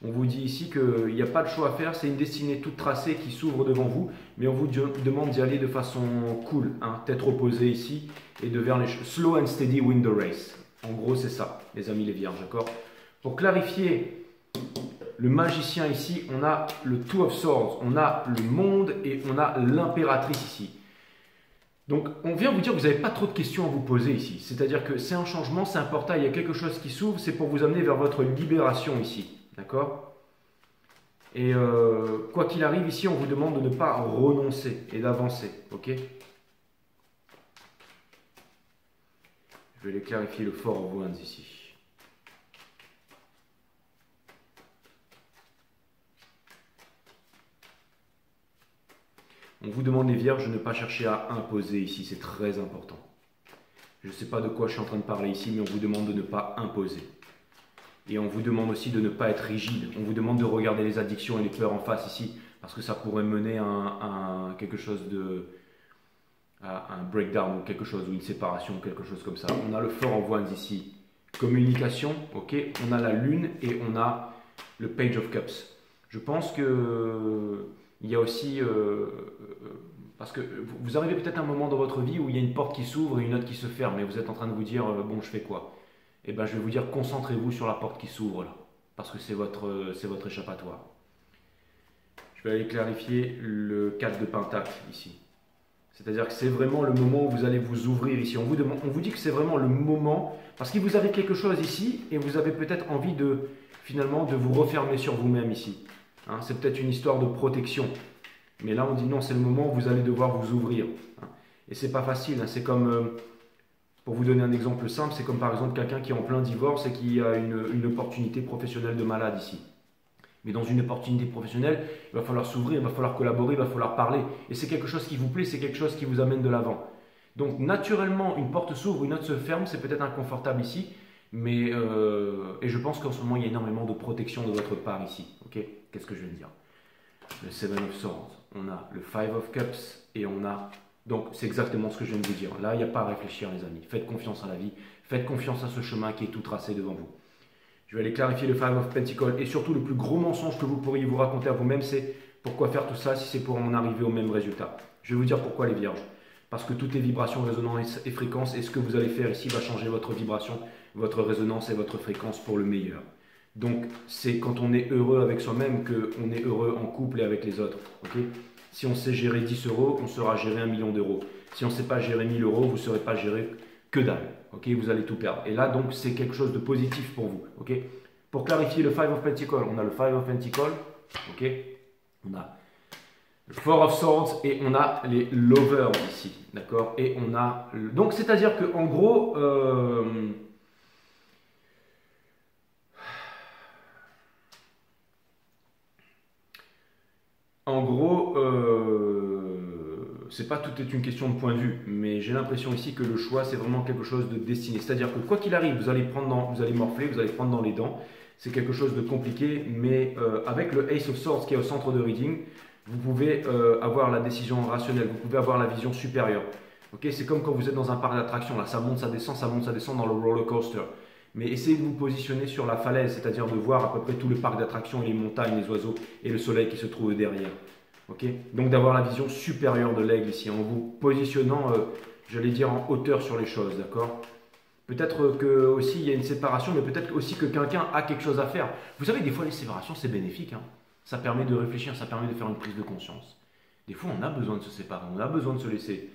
On vous dit ici qu'il n'y a pas de choix à faire, c'est une destinée toute tracée qui s'ouvre devant vous, mais on vous demande d'y aller de façon cool, hein? Tête reposée ici, et de vers les slow and steady win the race. En gros, c'est ça, les amis les vierges, d'accord? Pour clarifier le magicien ici, on a le Two of Swords, on a le monde et on a l'impératrice ici. Donc, on vient vous dire que vous n'avez pas trop de questions à vous poser ici. C'est-à-dire que c'est un changement, c'est un portail, il y a quelque chose qui s'ouvre, c'est pour vous amener vers votre libération ici, d'accord? Et quoi qu'il arrive ici, on vous demande de ne pas renoncer et d'avancer, ok? Je vais les clarifier le Four of Wands ici. On vous demande les vierges de ne pas chercher à imposer ici, c'est très important. Je ne sais pas de quoi je suis en train de parler ici, mais on vous demande de ne pas imposer. Et on vous demande aussi de ne pas être rigide. On vous demande de regarder les addictions et les peurs en face ici, parce que ça pourrait mener à quelque chose de... à un breakdown ou quelque chose, ou une séparation, ou quelque chose comme ça. On a le Four of Wands ici, communication, ok. On a la lune et on a le Page of Cups. Je pense que il y a aussi, parce que vous arrivez peut-être à un moment dans votre vie où il y a une porte qui s'ouvre et une autre qui se ferme, et vous êtes en train de vous dire, bon, je fais quoi? Eh bien, je vais vous dire, concentrez-vous sur la porte qui s'ouvre là, parce que c'est votre échappatoire. Je vais aller clarifier le 4 de Pentacle ici. C'est-à-dire que c'est vraiment le moment où vous allez vous ouvrir ici. On vous dit que c'est vraiment le moment, parce qu'il vous arrive quelque chose ici, et vous avez peut-être envie de, finalement, de vous refermer sur vous-même ici. Hein, c'est peut-être une histoire de protection. Mais là, on dit non, c'est le moment où vous allez devoir vous ouvrir. Hein. Et c'est pas facile. Hein. C'est comme, pour vous donner un exemple simple, c'est comme par exemple quelqu'un qui est en plein divorce et qui a une opportunité professionnelle de malade ici. Mais dans une opportunité professionnelle, il va falloir s'ouvrir, il va falloir collaborer, il va falloir parler. Et c'est quelque chose qui vous plaît, c'est quelque chose qui vous amène de l'avant. Donc naturellement, une porte s'ouvre, une autre se ferme, c'est peut-être inconfortable ici, mais et je pense qu'en ce moment, il y a énormément de protection de votre part ici. Ok? Qu'est-ce que je viens de dire? Le Seven of Swords, on a le Five of Cups et on a... Donc c'est exactement ce que je viens de vous dire. Là, il n'y a pas à réfléchir les amis. Faites confiance à la vie, faites confiance à ce chemin qui est tout tracé devant vous. Je vais aller clarifier le Five of Pentacles et surtout le plus gros mensonge que vous pourriez vous raconter à vous-même, c'est pourquoi faire tout ça si c'est pour en arriver au même résultat. Je vais vous dire pourquoi les vierges. Parce que tout est vibration, résonance et fréquence et ce que vous allez faire ici va changer votre vibration, votre résonance et votre fréquence pour le meilleur. Donc c'est quand on est heureux avec soi-même qu'on est heureux en couple et avec les autres. Okay? Si on sait gérer 10 euros, on saura gérer 1 million d'euros. Si on ne sait pas gérer 1000 euros, vous ne saurez pas gérer que dalle. Okay, vous allez tout perdre. Et là, donc, c'est quelque chose de positif pour vous. Okay. Pour clarifier le Five of Pentacles, on a le Five of Pentacles. Okay. On a le Four of Swords et on a les Lovers ici. D'accord. Et on a... Donc, c'est-à-dire qu'en gros... En gros, c'est pas tout est une question de point de vue, mais j'ai l'impression ici que le choix, c'est vraiment quelque chose de destiné. C'est-à-dire que quoi qu'il arrive, vous allez morfler, vous allez prendre dans les dents. C'est quelque chose de compliqué, mais avec le Ace of Swords qui est au centre de reading, vous pouvez avoir la décision rationnelle, vous pouvez avoir la vision supérieure. Okay, c'est comme quand vous êtes dans un parc d'attractions, là ça monte, ça descend dans le roller coaster. Mais essayez de vous positionner sur la falaise, c'est-à-dire de voir à peu près tout le parc d'attractions et les montagnes, les oiseaux et le soleil qui se trouve derrière. Okay, donc d'avoir la vision supérieure de l'aigle ici, en vous positionnant, j'allais dire, en hauteur sur les choses, d'accord? Peut-être que aussi il y a une séparation, mais peut-être aussi que quelqu'un a quelque chose à faire. Vous savez, des fois les séparations c'est bénéfique, hein. Ça permet de réfléchir, ça permet de faire une prise de conscience. Des fois on a besoin de se séparer, on a besoin de se laisser.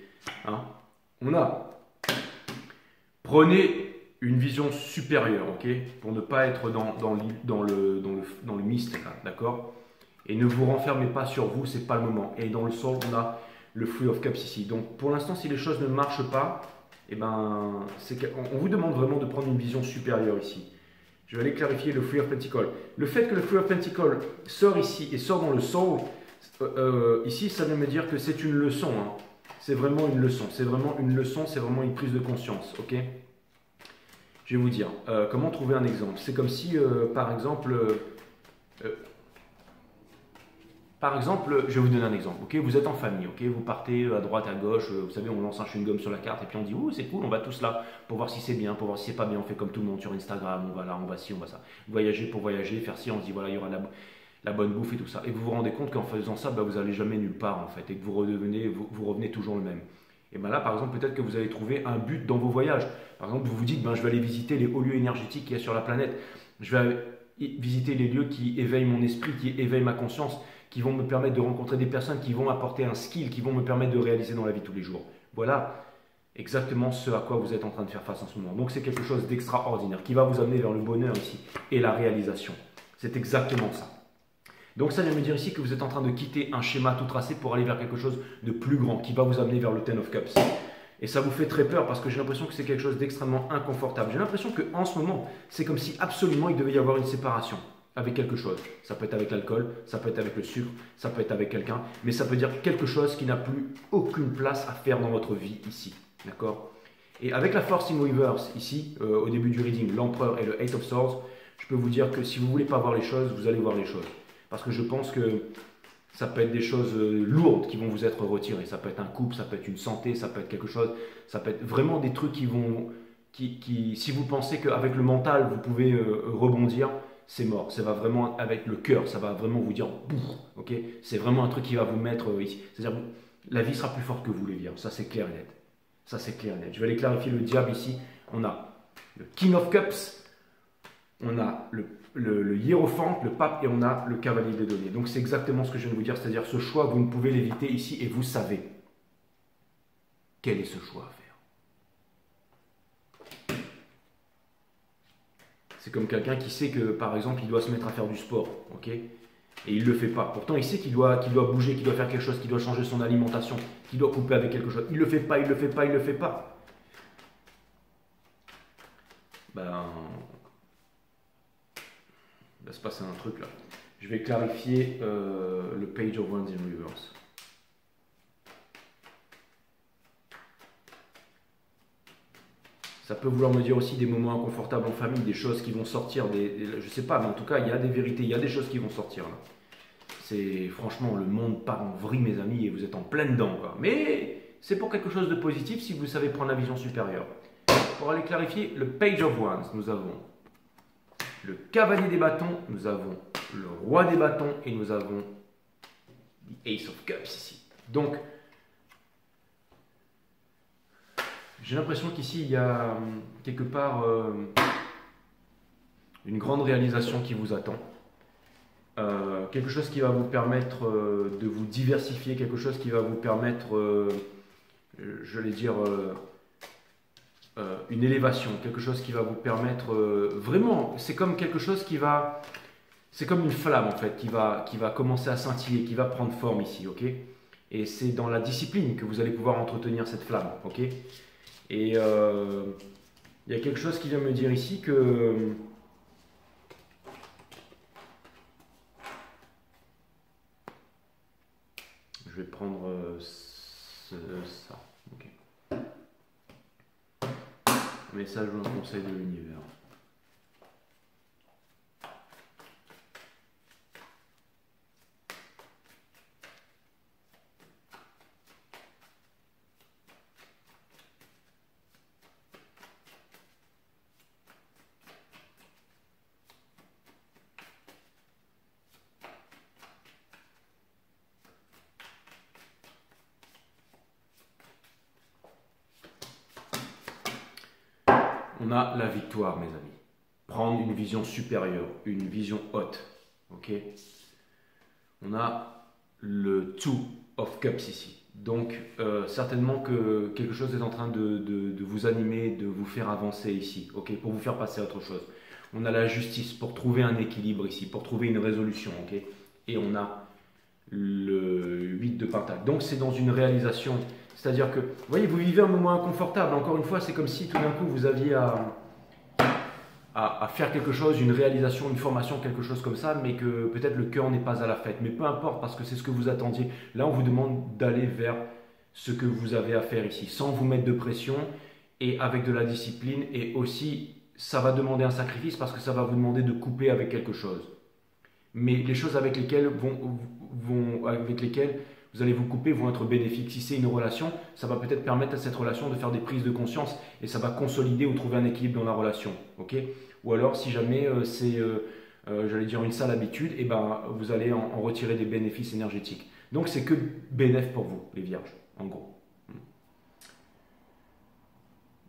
Hein. Prenez une vision supérieure, ok, pour ne pas être dans le mist, d'accord? Et ne vous renfermez pas sur vous, c'est pas le moment. Et dans le sol, on a le Three of Cups ici. Donc pour l'instant, si les choses ne marchent pas, eh ben, on vous demande vraiment de prendre une vision supérieure ici. Je vais aller clarifier le Three of Pentacles. Le fait que le Three of Pentacles sort ici et sort dans le soul, ici, ça veut me dire que c'est une leçon. Hein. C'est vraiment une leçon. C'est vraiment une leçon, c'est vraiment une prise de conscience, ok? Je vais vous dire, comment trouver un exemple. C'est comme si, par exemple, je vais vous donner un exemple. Okay, vous êtes en famille, okay, vous partez à droite, à gauche, vous savez, on lance un chewing-gum sur la carte et puis on dit, ouh, c'est cool, on va tous là pour voir si c'est bien, pour voir si c'est pas bien. On fait comme tout le monde sur Instagram, on va là, on va ci, on va ça. Voyager pour voyager, faire ci, on se dit, voilà, il y aura la bonne bouffe et tout ça. Et vous vous rendez compte qu'en faisant ça, bah, vous n'allez jamais nulle part en fait et que vous revenez toujours le même. Et bien là, par exemple, peut-être que vous allez trouver un but dans vos voyages. Par exemple, vous vous dites, ben, je vais aller visiter les hauts lieux énergétiques qu'il y a sur la planète. Je vais visiter les lieux qui éveillent mon esprit, qui éveillent ma conscience, qui vont me permettre de rencontrer des personnes qui vont apporter un skill, qui vont me permettre de réaliser dans la vie tous les jours. Voilà exactement ce à quoi vous êtes en train de faire face en ce moment. Donc c'est quelque chose d'extraordinaire qui va vous amener vers le bonheur ici et la réalisation. C'est exactement ça. Donc ça vient me dire ici que vous êtes en train de quitter un schéma tout tracé pour aller vers quelque chose de plus grand qui va vous amener vers le Ten of Cups. Et ça vous fait très peur parce que j'ai l'impression que c'est quelque chose d'extrêmement inconfortable. J'ai l'impression qu'en ce moment, c'est comme si absolument il devait y avoir une séparation avec quelque chose. Ça peut être avec l'alcool, ça peut être avec le sucre, ça peut être avec quelqu'un, mais ça peut dire quelque chose qui n'a plus aucune place à faire dans votre vie ici. D'accord? Et avec la Force in Reverse ici, au début du reading, l'Empereur et le Eight of Swords, je peux vous dire que si vous ne voulez pas voir les choses, vous allez voir les choses. Parce que je pense que Ça peut être des choses lourdes qui vont vous être retirées. Ça peut être un couple, ça peut être une santé, ça peut être quelque chose. Ça peut être vraiment des trucs qui vont. Si vous pensez qu'avec le mental, vous pouvez rebondir, c'est mort. Ça va vraiment avec le cœur, ça va vraiment vous dire bouf, ok. C'est vraiment un truc qui va vous mettre ici. C'est-à-dire, la vie sera plus forte que vous, les vierges. Ça, c'est clair et net. Ça, c'est clair et net. Je vais aller clarifier le diable ici. On a le King of Cups, on a le hiérophante, le pape, et on a le cavalier des deniers. Donc c'est exactement ce que je viens de vous dire, c'est-à-dire ce choix, vous ne pouvez l'éviter ici, et vous savez quel est ce choix à faire. C'est comme quelqu'un qui sait que, par exemple, il doit se mettre à faire du sport, ok, et il ne le fait pas. Pourtant, il sait qu'il doit bouger, qu'il doit faire quelque chose, qu'il doit changer son alimentation, qu'il doit couper avec quelque chose. Il ne le fait pas, il ne le fait pas, il ne le fait pas. Ben, il va se passer un truc là. Je vais clarifier le Page of Wands in Reverse. Ça peut vouloir me dire aussi des moments inconfortables en famille, des choses qui vont sortir, je sais pas, mais en tout cas, il y a des vérités, il y a des choses qui vont sortir là. C'est franchement, le monde part en vrille, mes amis, et vous êtes en plein dedans, quoi. Mais c'est pour quelque chose de positif si vous savez prendre la vision supérieure. Pour aller clarifier le Page of Wands, nous avons le cavalier des bâtons, nous avons le roi des bâtons et nous avons the Ace of Cups ici. Donc, j'ai l'impression qu'ici, il y a quelque part une grande réalisation qui vous attend. Quelque chose qui va vous permettre de vous diversifier, quelque chose qui va vous permettre, je vais dire, une élévation, quelque chose qui va vous permettre vraiment, c'est comme quelque chose qui va, c'est comme une flamme en fait, qui va commencer à scintiller, qui va prendre forme ici, ok. Et c'est dans la discipline que vous allez pouvoir entretenir cette flamme, ok. Et il y a quelque chose qui vient me dire ici que je vais prendre ça, ok. Message ou un conseil de l'univers. On a la victoire, mes amis. Prendre une vision supérieure, une vision haute. Ok. On a le Two of Cups ici. Donc, certainement que quelque chose est en train de vous animer, de vous faire avancer ici, ok, pour vous faire passer à autre chose. On a la justice pour trouver un équilibre ici, pour trouver une résolution, ok. Et on a le 8 de Pentacle. Donc, c'est dans une réalisation. C'est-à-dire que, vous voyez, vous vivez un moment inconfortable. Encore une fois, c'est comme si tout d'un coup, vous aviez à faire quelque chose, une réalisation, une formation, quelque chose comme ça, mais que peut-être le cœur n'est pas à la fête. Mais peu importe, parce que c'est ce que vous attendiez. Là, on vous demande d'aller vers ce que vous avez à faire ici, sans vous mettre de pression et avec de la discipline. Et aussi, ça va demander un sacrifice parce que ça va vous demander de couper avec quelque chose. Mais les choses avec lesquelles vous allez vous couper vont être bénéfiques. Si c'est une relation, ça va peut-être permettre à cette relation de faire des prises de conscience et ça va consolider ou trouver un équilibre dans la relation. Ok. Ou alors, si jamais c'est, j'allais dire, une sale habitude, et ben, vous allez en retirer des bénéfices énergétiques. Donc, c'est que bénéf pour vous, les vierges, en gros.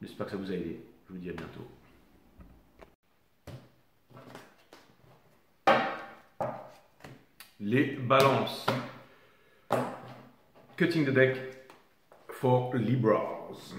J'espère que ça vous a aidé. Je vous dis à bientôt. Les balances. Cutting the deck for Libras.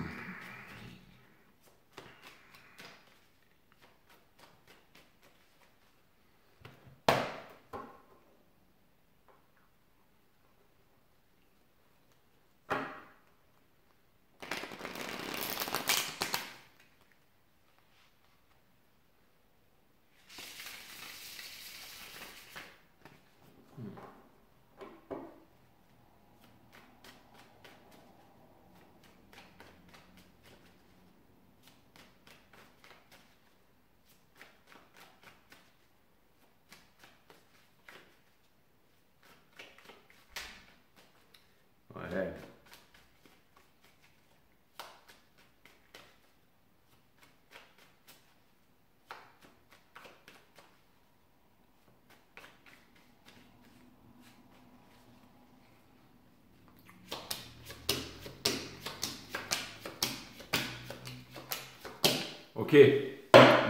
Ok,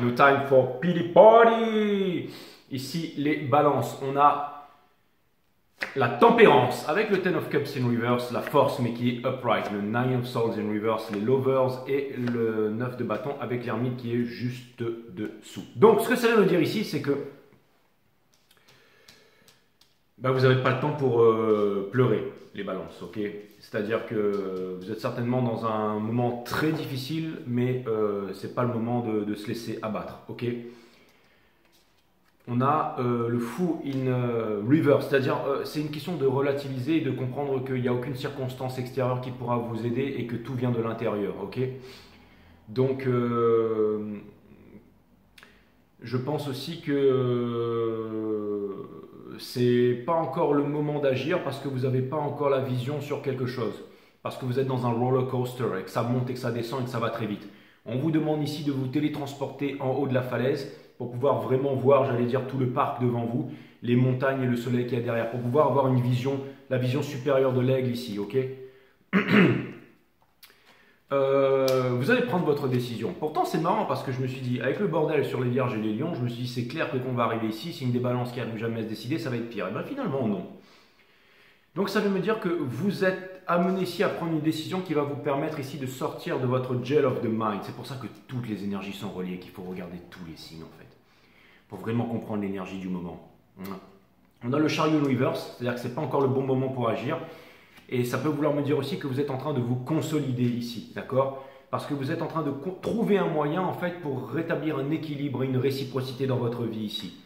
no time for pity party. Ici, les balances. On a la tempérance avec le Ten of Cups in reverse, la force mais qui est upright, le Nine of Swords in reverse, les lovers et le 9 de bâton avec l'ermite qui est juste dessous. Donc, ce que ça veut nous dire ici, c'est que vous n'avez pas le temps pour pleurer, les balances, ok? C'est-à-dire que vous êtes certainement dans un moment très difficile, mais ce n'est pas le moment de se laisser abattre, ok? On a le Fool in reverse, c'est-à-dire c'est une question de relativiser et de comprendre qu'il n'y a aucune circonstance extérieure qui pourra vous aider et que tout vient de l'intérieur, ok? Donc, je pense aussi que c'est pas encore le moment d'agir parce que vous n'avez pas encore la vision sur quelque chose, parce que vous êtes dans un roller coaster et que ça monte et que ça descend et que ça va très vite. On vous demande ici de vous télétransporter en haut de la falaise pour pouvoir vraiment voir, j'allais dire, tout le parc devant vous, les montagnes et le soleil qu'il y a derrière, pour pouvoir avoir une vision, la vision supérieure de l'aigle ici, ok? Vous allez prendre votre décision. Pourtant, c'est marrant parce que je me suis dit, avec le bordel sur les vierges et les lions, je me suis dit, c'est clair que quand on va arriver ici, si une des balances qui n'arrive jamais à se décider, ça va être pire. Et bien finalement, non. Donc ça veut me dire que vous êtes amené ici à prendre une décision qui va vous permettre ici de sortir de votre gel of the mind. C'est pour ça que toutes les énergies sont reliées, qu'il faut regarder tous les signes en fait, pour vraiment comprendre l'énergie du moment. On a le chariot reverse, c'est-à-dire que ce n'est pas encore le bon moment pour agir. Et ça peut vouloir me dire aussi que vous êtes en train de vous consolider ici, d'accord? Parce que vous êtes en train de trouver un moyen en fait pour rétablir un équilibre et une réciprocité dans votre vie ici.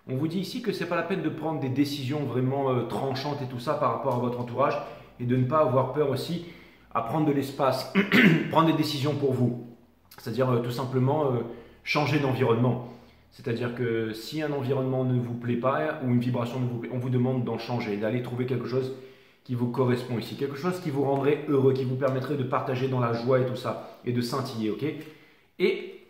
On vous dit ici que ce n'est pas la peine de prendre des décisions vraiment tranchantes et tout ça par rapport à votre entourage et de ne pas avoir peur aussi à prendre de l'espace, prendre des décisions pour vous. C'est-à-dire tout simplement changer d'environnement. C'est-à-dire que si un environnement ne vous plaît pas ou une vibration ne vous plaît, on vous demande d'en changer, d'aller trouver quelque chose qui vous correspond ici, quelque chose qui vous rendrait heureux, qui vous permettrait de partager dans la joie et tout ça, et de scintiller, ok? Et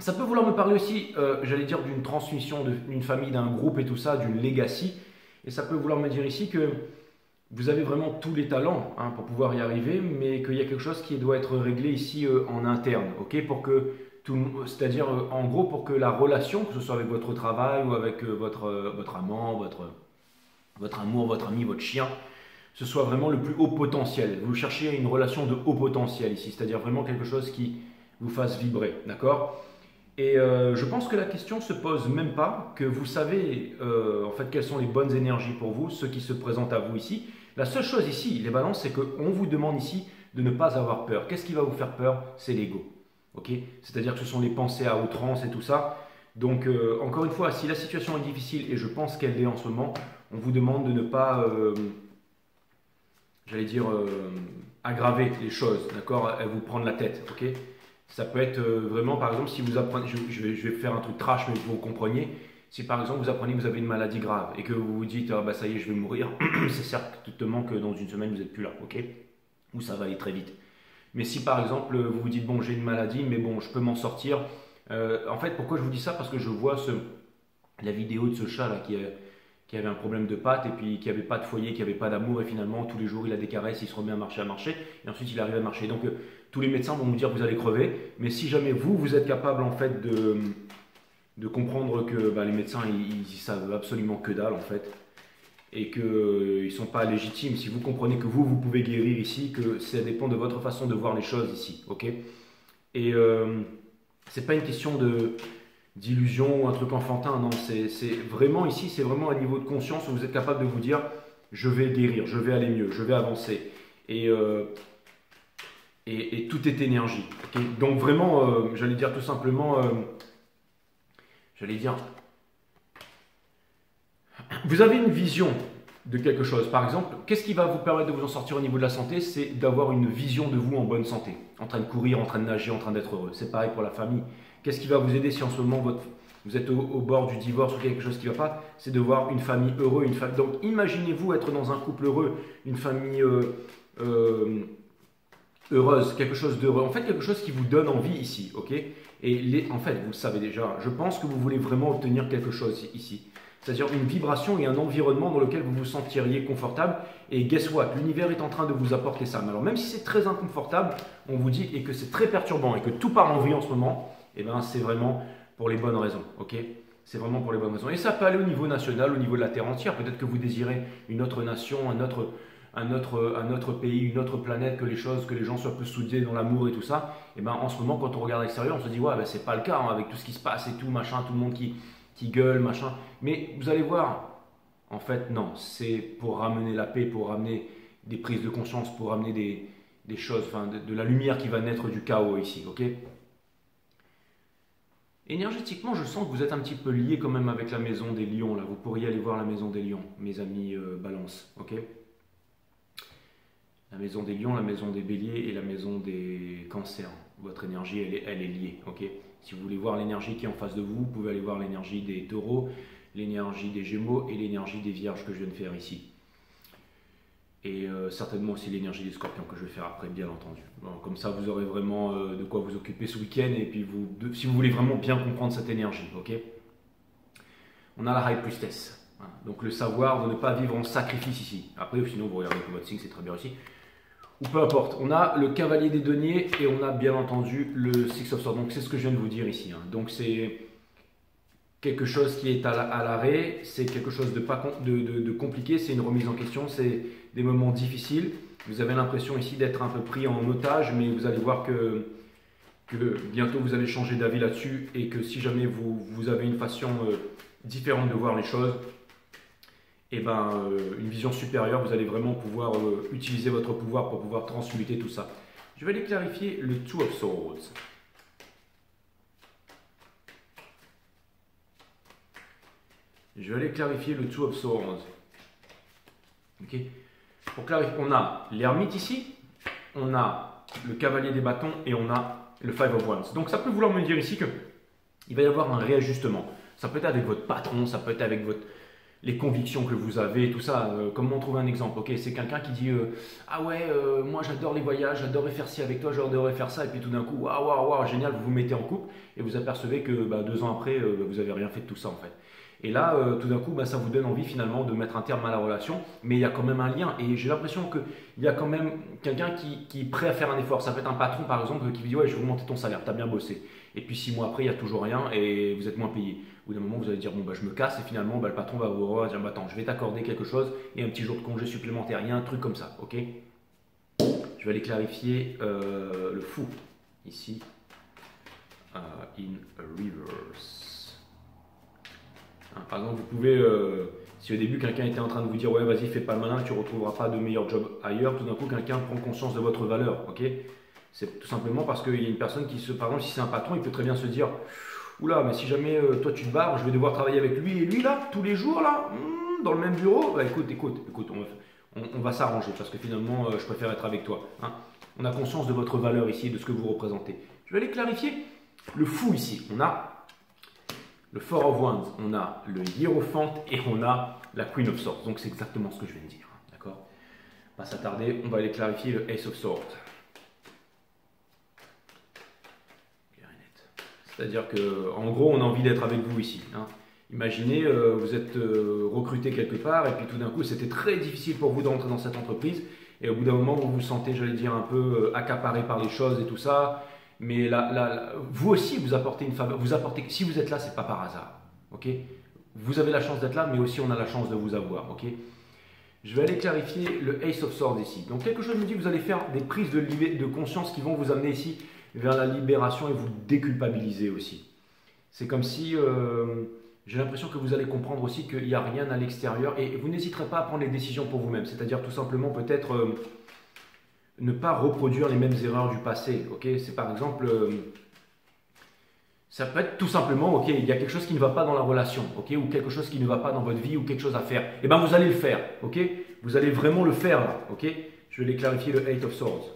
ça peut vouloir me parler aussi, j'allais dire, d'une transmission d'une famille, d'un groupe et tout ça, d'une legacy, et ça peut vouloir me dire ici que vous avez vraiment tous les talents pour pouvoir y arriver, mais qu'il y a quelque chose qui doit être réglé ici en interne, ok? Pour que c'est-à-dire en gros pour que la relation, que ce soit avec votre travail ou avec votre amant, votre amour, votre ami, votre chien, ce soit vraiment le plus haut potentiel. Vous cherchez une relation de haut potentiel ici, c'est-à-dire vraiment quelque chose qui vous fasse vibrer, d'accord? Et je pense que la question ne se pose même pas, que vous savez en fait quelles sont les bonnes énergies pour vous, ce qui se présente à vous ici. La seule chose ici, les balances, c'est qu'on vous demande ici de ne pas avoir peur. Qu'est-ce qui va vous faire peur? C'est l'ego, ok? C'est-à-dire que ce sont les pensées à outrance et tout ça. Donc encore une fois, si la situation est difficile, et je pense qu'elle l'est en ce moment, on vous demande de ne pas... j'allais dire, aggraver les choses, d'accord, à vous prendre la tête, ok? Ça peut être vraiment, par exemple, si vous apprenez, je vais faire un truc trash, mais que vous compreniez, si par exemple vous apprenez que vous avez une maladie grave et que vous vous dites, ah, bah ça y est, je vais mourir, c'est certainement que dans une semaine, vous n'êtes plus là, ok? Ou ça va aller très vite. Mais si par exemple, vous vous dites, bon, j'ai une maladie, mais bon, je peux m'en sortir. En fait, pourquoi je vous dis ça? Parce que je vois la vidéo de ce chat là qui avait un problème de pattes et puis qui n'avait pas de foyer, qui n'avait pas d'amour et finalement tous les jours il a des caresses, il se remet à marcher et ensuite il arrive à marcher. Donc tous les médecins vont vous dire que vous allez crever, mais si jamais vous êtes capable en fait de comprendre que les médecins ils savent absolument que dalle en fait et qu'ils ne sont pas légitimes, si vous comprenez que vous pouvez guérir ici, que ça dépend de votre façon de voir les choses ici, ok? Et c'est pas une question d'illusion ou un truc enfantin, non, c'est vraiment ici, c'est vraiment un niveau de conscience où vous êtes capable de vous dire je vais guérir, je vais aller mieux, je vais avancer et tout est énergie, okay? Donc vraiment, j'allais dire tout simplement, vous avez une vision de quelque chose, par exemple, qu'est-ce qui va vous permettre de vous en sortir au niveau de la santé? C'est d'avoir une vision de vous en bonne santé, en train de courir, en train de nager, en train d'être heureux. C'est pareil pour la famille. Qu'est-ce qui va vous aider si en ce moment vous êtes au bord du divorce ou quelque chose qui ne va pas? C'est de voir une famille heureuse. Donc imaginez-vous être dans un couple heureux, une famille heureuse, quelque chose d'heureux. En fait, quelque chose qui vous donne envie ici, ok? Et en fait, vous le savez déjà, je pense que vous voulez vraiment obtenir quelque chose ici. C'est-à-dire une vibration et un environnement dans lequel vous vous sentiriez confortable. Et guess what? L'univers est en train de vous apporter ça. Mais alors même si c'est très inconfortable, on vous dit et que c'est très perturbant et que tout part en vrille en ce moment, eh ben c'est vraiment pour les bonnes raisons. Ok? C'est vraiment pour les bonnes raisons. Et ça peut aller au niveau national, au niveau de la Terre entière. Peut-être que vous désirez une autre nation, un autre pays, une autre planète, que les gens soient plus soudés dans l'amour et tout ça. Et ben en ce moment, quand on regarde à l'extérieur, on se dit ouais, ben, c'est pas le cas hein, avec tout ce qui se passe et tout, machin, tout le monde qui gueule, machin. Mais vous allez voir, en fait, non, c'est pour ramener la paix, pour ramener des prises de conscience, pour ramener des choses, enfin, de la lumière qui va naître du chaos ici, ok? Énergétiquement, je sens que vous êtes un petit peu lié quand même avec la maison des lions, là. Vous pourriez aller voir la maison des lions, mes amis Balance, ok? La maison des lions, la maison des béliers et la maison des cancers. Votre énergie, elle est liée, ok? Si vous voulez voir l'énergie qui est en face de vous, vous pouvez aller voir l'énergie des taureaux, l'énergie des gémeaux et l'énergie des vierges que je viens de faire ici. Et certainement aussi l'énergie des scorpions que je vais faire après, bien entendu. Bon, comme ça, vous aurez vraiment de quoi vous occuper ce week-end et puis si vous voulez vraiment bien comprendre cette énergie, ok? On a la High Priestess. Hein. Donc le savoir de ne pas vivre en sacrifice ici. Après, sinon, vous regardez votre signe, c'est très bien aussi. Ou peu importe. On a le cavalier des deniers et on a bien entendu le Six of Swords. Donc c'est ce que je viens de vous dire ici. Hein. Donc c'est quelque chose qui est à l'arrêt, c'est quelque chose de compliqué, c'est une remise en question, c'est des moments difficiles. Vous avez l'impression ici d'être un peu pris en otage, mais vous allez voir que bientôt vous allez changer d'avis là-dessus et que si jamais vous avez une façon différente de voir les choses, et ben, une vision supérieure, vous allez vraiment pouvoir utiliser votre pouvoir pour pouvoir transmuter tout ça. Je vais aller clarifier le Two of Swords. Je vais aller clarifier le Two of Swords. Ok. Pour clarifier, on a l'ermite ici, on a le cavalier des bâtons et on a le Five of Wands. Donc ça peut vouloir me dire ici qu'il va y avoir un réajustement. Ça peut être avec votre patron, ça peut être avec les convictions que vous avez, tout ça. Comment trouver un exemple? Ok, c'est quelqu'un qui dit ah ouais, moi j'adore les voyages, j'adorerais faire ci avec toi, j'adorerais faire ça, et puis tout d'un coup, waouh, waouh, waouh, génial, vous vous mettez en couple et vous apercevez que 2 ans après, vous n'avez rien fait de tout ça en fait. Et là, tout d'un coup, ça vous donne envie finalement de mettre un terme à la relation, mais il y a quand même un lien. Et j'ai l'impression qu'il y a quand même quelqu'un qui est prêt à faire un effort. Ça peut être un patron par exemple qui vous dit ouais, je vais augmenter ton salaire, tu as bien bossé. Et puis 6 mois après, il n'y a toujours rien et vous êtes moins payé. Au bout d'un moment, vous allez dire bon, je me casse et finalement, le patron va vous dire attends, je vais t'accorder quelque chose et un petit jour de congé supplémentaire. Il y a un truc comme ça, ok? Je vais aller clarifier le fou ici, in reverse. Par exemple, vous pouvez, si au début quelqu'un était en train de vous dire ouais vas-y fais pas le malin, tu ne retrouveras pas de meilleur job ailleurs, tout d'un coup quelqu'un prend conscience de votre valeur, ok? C'est tout simplement parce qu'il y a une personne par exemple si c'est un patron, il peut très bien se dire oula mais si jamais toi tu te barres, je vais devoir travailler avec lui et lui là, tous les jours là, dans le même bureau, écoute, on va s'arranger parce que finalement je préfère être avec toi. Hein. On a conscience de votre valeur ici et de ce que vous représentez. Je vais aller clarifier le fou ici. On a le Four of Wands, on a le Hiérophante et on a la Queen of Swords. Donc c'est exactement ce que je viens de dire. D'accord? Pas s'attarder, on va aller clarifier le Ace of Swords. C'est-à-dire qu'en gros, on a envie d'être avec vous ici. Hein. Imaginez, vous êtes recruté quelque part et puis tout d'un coup, c'était très difficile pour vous d'entrer dans cette entreprise. Et au bout d'un moment, vous vous sentez, j'allais dire, un peu accaparé par les choses et tout ça. Mais vous aussi, vous apportez une faveur. Si vous êtes là, c'est pas par hasard. Ok? Vous avez la chance d'être là, mais aussi on a la chance de vous avoir. Ok? Je vais aller clarifier le Ace of Swords ici. Donc quelque chose me dit que vous allez faire des prises de conscience qui vont vous amener ici vers la libération et vous déculpabiliser aussi. C'est comme si j'ai l'impression que vous allez comprendre aussi qu'il n'y a rien à l'extérieur et vous n'hésiterez pas à prendre les décisions pour vous-même. C'est-à-dire tout simplement peut-être ne pas reproduire les mêmes erreurs du passé. Okay, c'est par exemple, ça peut être tout simplement, ok, il y a quelque chose qui ne va pas dans la relation, ok, ou quelque chose qui ne va pas dans votre vie ou quelque chose à faire. Et bien vous allez le faire, ok. Vous allez vraiment le faire là, ok. Je vais les clarifier le Eight of Swords.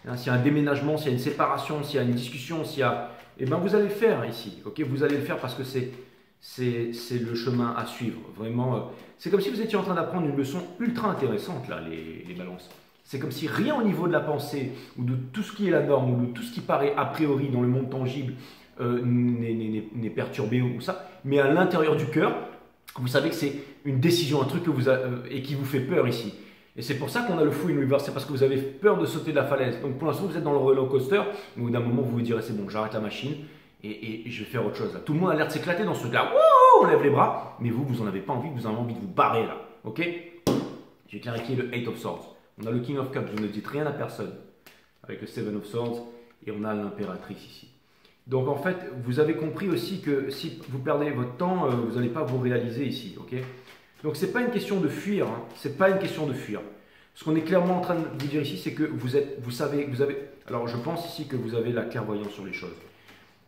Hein, s'il y a un déménagement, s'il y a une séparation, s'il y a une discussion, s'il y a, et ben vous allez le faire ici, ok. Vous allez le faire parce que c'est le chemin à suivre. Vraiment, c'est comme si vous étiez en train d'apprendre une leçon ultra intéressante là, les balances. C'est comme si rien au niveau de la pensée ou de tout ce qui est la norme ou de tout ce qui paraît a priori dans le monde tangible n'est perturbé ou ça. Mais à l'intérieur du cœur, Vous savez que c'est une décision, un truc que et qui vous fait peur ici. Et c'est pour ça qu'on a le fou in reverse, c'est parce que vous avez peur de sauter de la falaise. Donc pour l'instant, vous êtes dans le roller coaster, mais au bout d'un moment, vous vous direz c'est bon, j'arrête la machine et je vais faire autre chose. Là. Tout le monde a l'air de s'éclater dans ce truc-là. On lève les bras, mais vous n'en avez pas envie, vous avez envie de vous barrer là. Ok? J'ai clarifié le 8 of Swords. On a le King of Cups, vous ne dites rien à personne. Avec le 7 of Swords, et on a l'impératrice ici. Donc en fait, vous avez compris aussi que si vous perdez votre temps, vous n'allez pas vous réaliser ici. Ok? Donc ce n'est pas une question de fuir, hein. C'est pas une question de fuir. Ce qu'on est clairement en train de vous dire ici, c'est que vous savez, vous avez. Alors je pense ici que vous avez la clairvoyance sur les choses.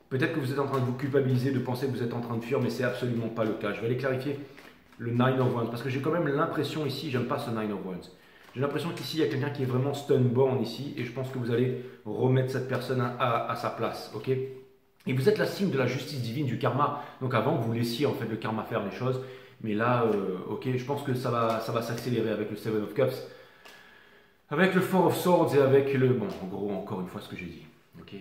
Peut-être que vous êtes en train de vous culpabiliser, de penser que vous êtes en train de fuir, mais c'est absolument pas le cas. Je vais aller clarifier le 9 of Wands, parce que j'ai quand même l'impression ici, j'aime pas ce 9 of Wands. J'ai l'impression qu'ici, il y a quelqu'un qui est vraiment stun-born ici, et je pense que vous allez remettre cette personne à sa place, ok? Et vous êtes la signe de la justice divine, du karma. Donc avant, vous laissiez en fait le karma faire les choses. Mais là, ok, je pense que ça va s'accélérer avec le 7 of Cups, avec le 4 of Swords et avec le... Bon, en gros, encore une fois, ce que j'ai dit. Ok.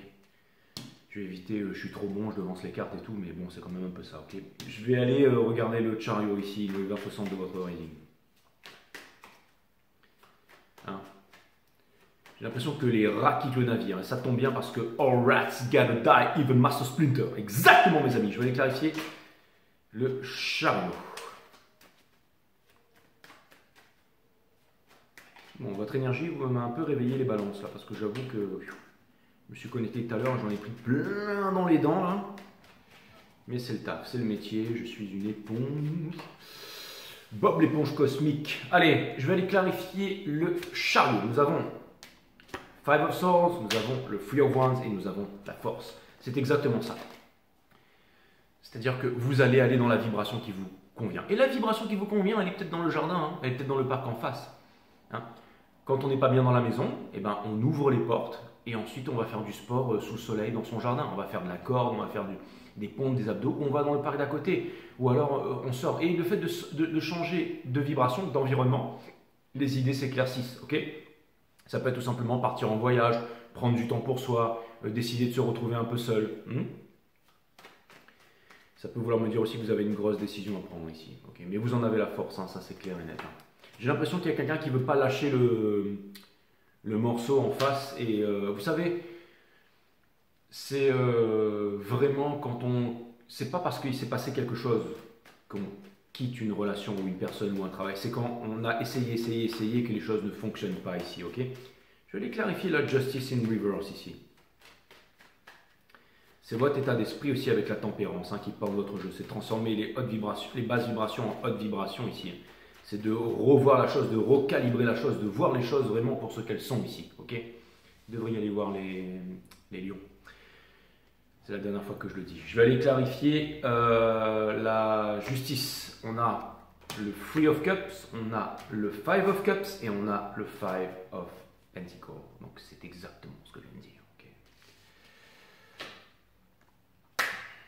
Je vais éviter, je suis trop bon, je devance les cartes et tout, mais bon, c'est quand même un peu ça. Ok. Je vais aller regarder le chariot ici, le vers 60 de votre rating. Hein. J'ai l'impression que les rats quittent le navire. Et ça tombe bien parce que all rats gotta die, even Master Splinter. Exactement, mes amis. Je vais aller clarifier le chariot. Bon, votre énergie m'a un peu réveillé les balances là, parce que j'avoue que je me suis connecté tout à l'heure, j'en ai pris plein dans les dents là. Mais c'est le taf, c'est le métier, je suis une éponge. Bob l'éponge cosmique. Allez, je vais aller clarifier le chariot. Nous avons 5 of Swords, nous avons le 3 of Wands et nous avons la force. C'est exactement ça. C'est-à-dire que vous allez aller dans la vibration qui vous convient. Et la vibration qui vous convient, elle est peut-être dans le jardin, hein, elle est peut-être dans le parc en face. Hein. Quand on n'est pas bien dans la maison, eh ben, on ouvre les portes et ensuite on va faire du sport sous le soleil dans son jardin. On va faire de la corde, on va faire des pompes, des abdos, ou on va dans le parc d'à côté. Ou alors on sort. Et le fait de changer de vibration, d'environnement, les idées s'éclaircissent. Okay, ça peut être tout simplement partir en voyage, prendre du temps pour soi, décider de se retrouver un peu seul. Ça peut vouloir me dire aussi que vous avez une grosse décision à prendre ici. Okay, mais vous en avez la force, hein, ça c'est clair et net. Hein. J'ai l'impression qu'il y a quelqu'un qui ne veut pas lâcher le morceau en face. Et vous savez, c'est vraiment quand on... C'est pas parce qu'il s'est passé quelque chose qu'on quitte une relation ou une personne ou un travail. C'est quand on a essayé que les choses ne fonctionnent pas ici. Ok? Je vais aller clarifier la justice in reverse ici. C'est votre état d'esprit aussi avec la tempérance hein, qui porte votre jeu. C'est transformer les basses vibrations en hautes vibrations ici. C'est de revoir la chose, de recalibrer la chose, de voir les choses vraiment pour ce qu'elles sont ici. Ok? Vous devriez aller voir les lions. C'est la dernière fois que je le dis. Je vais aller clarifier la justice. On a le 3 of Cups, on a le 5 of Cups et on a le 5 of Pentacles. Donc c'est exactement ce que je viens de dire. Okay.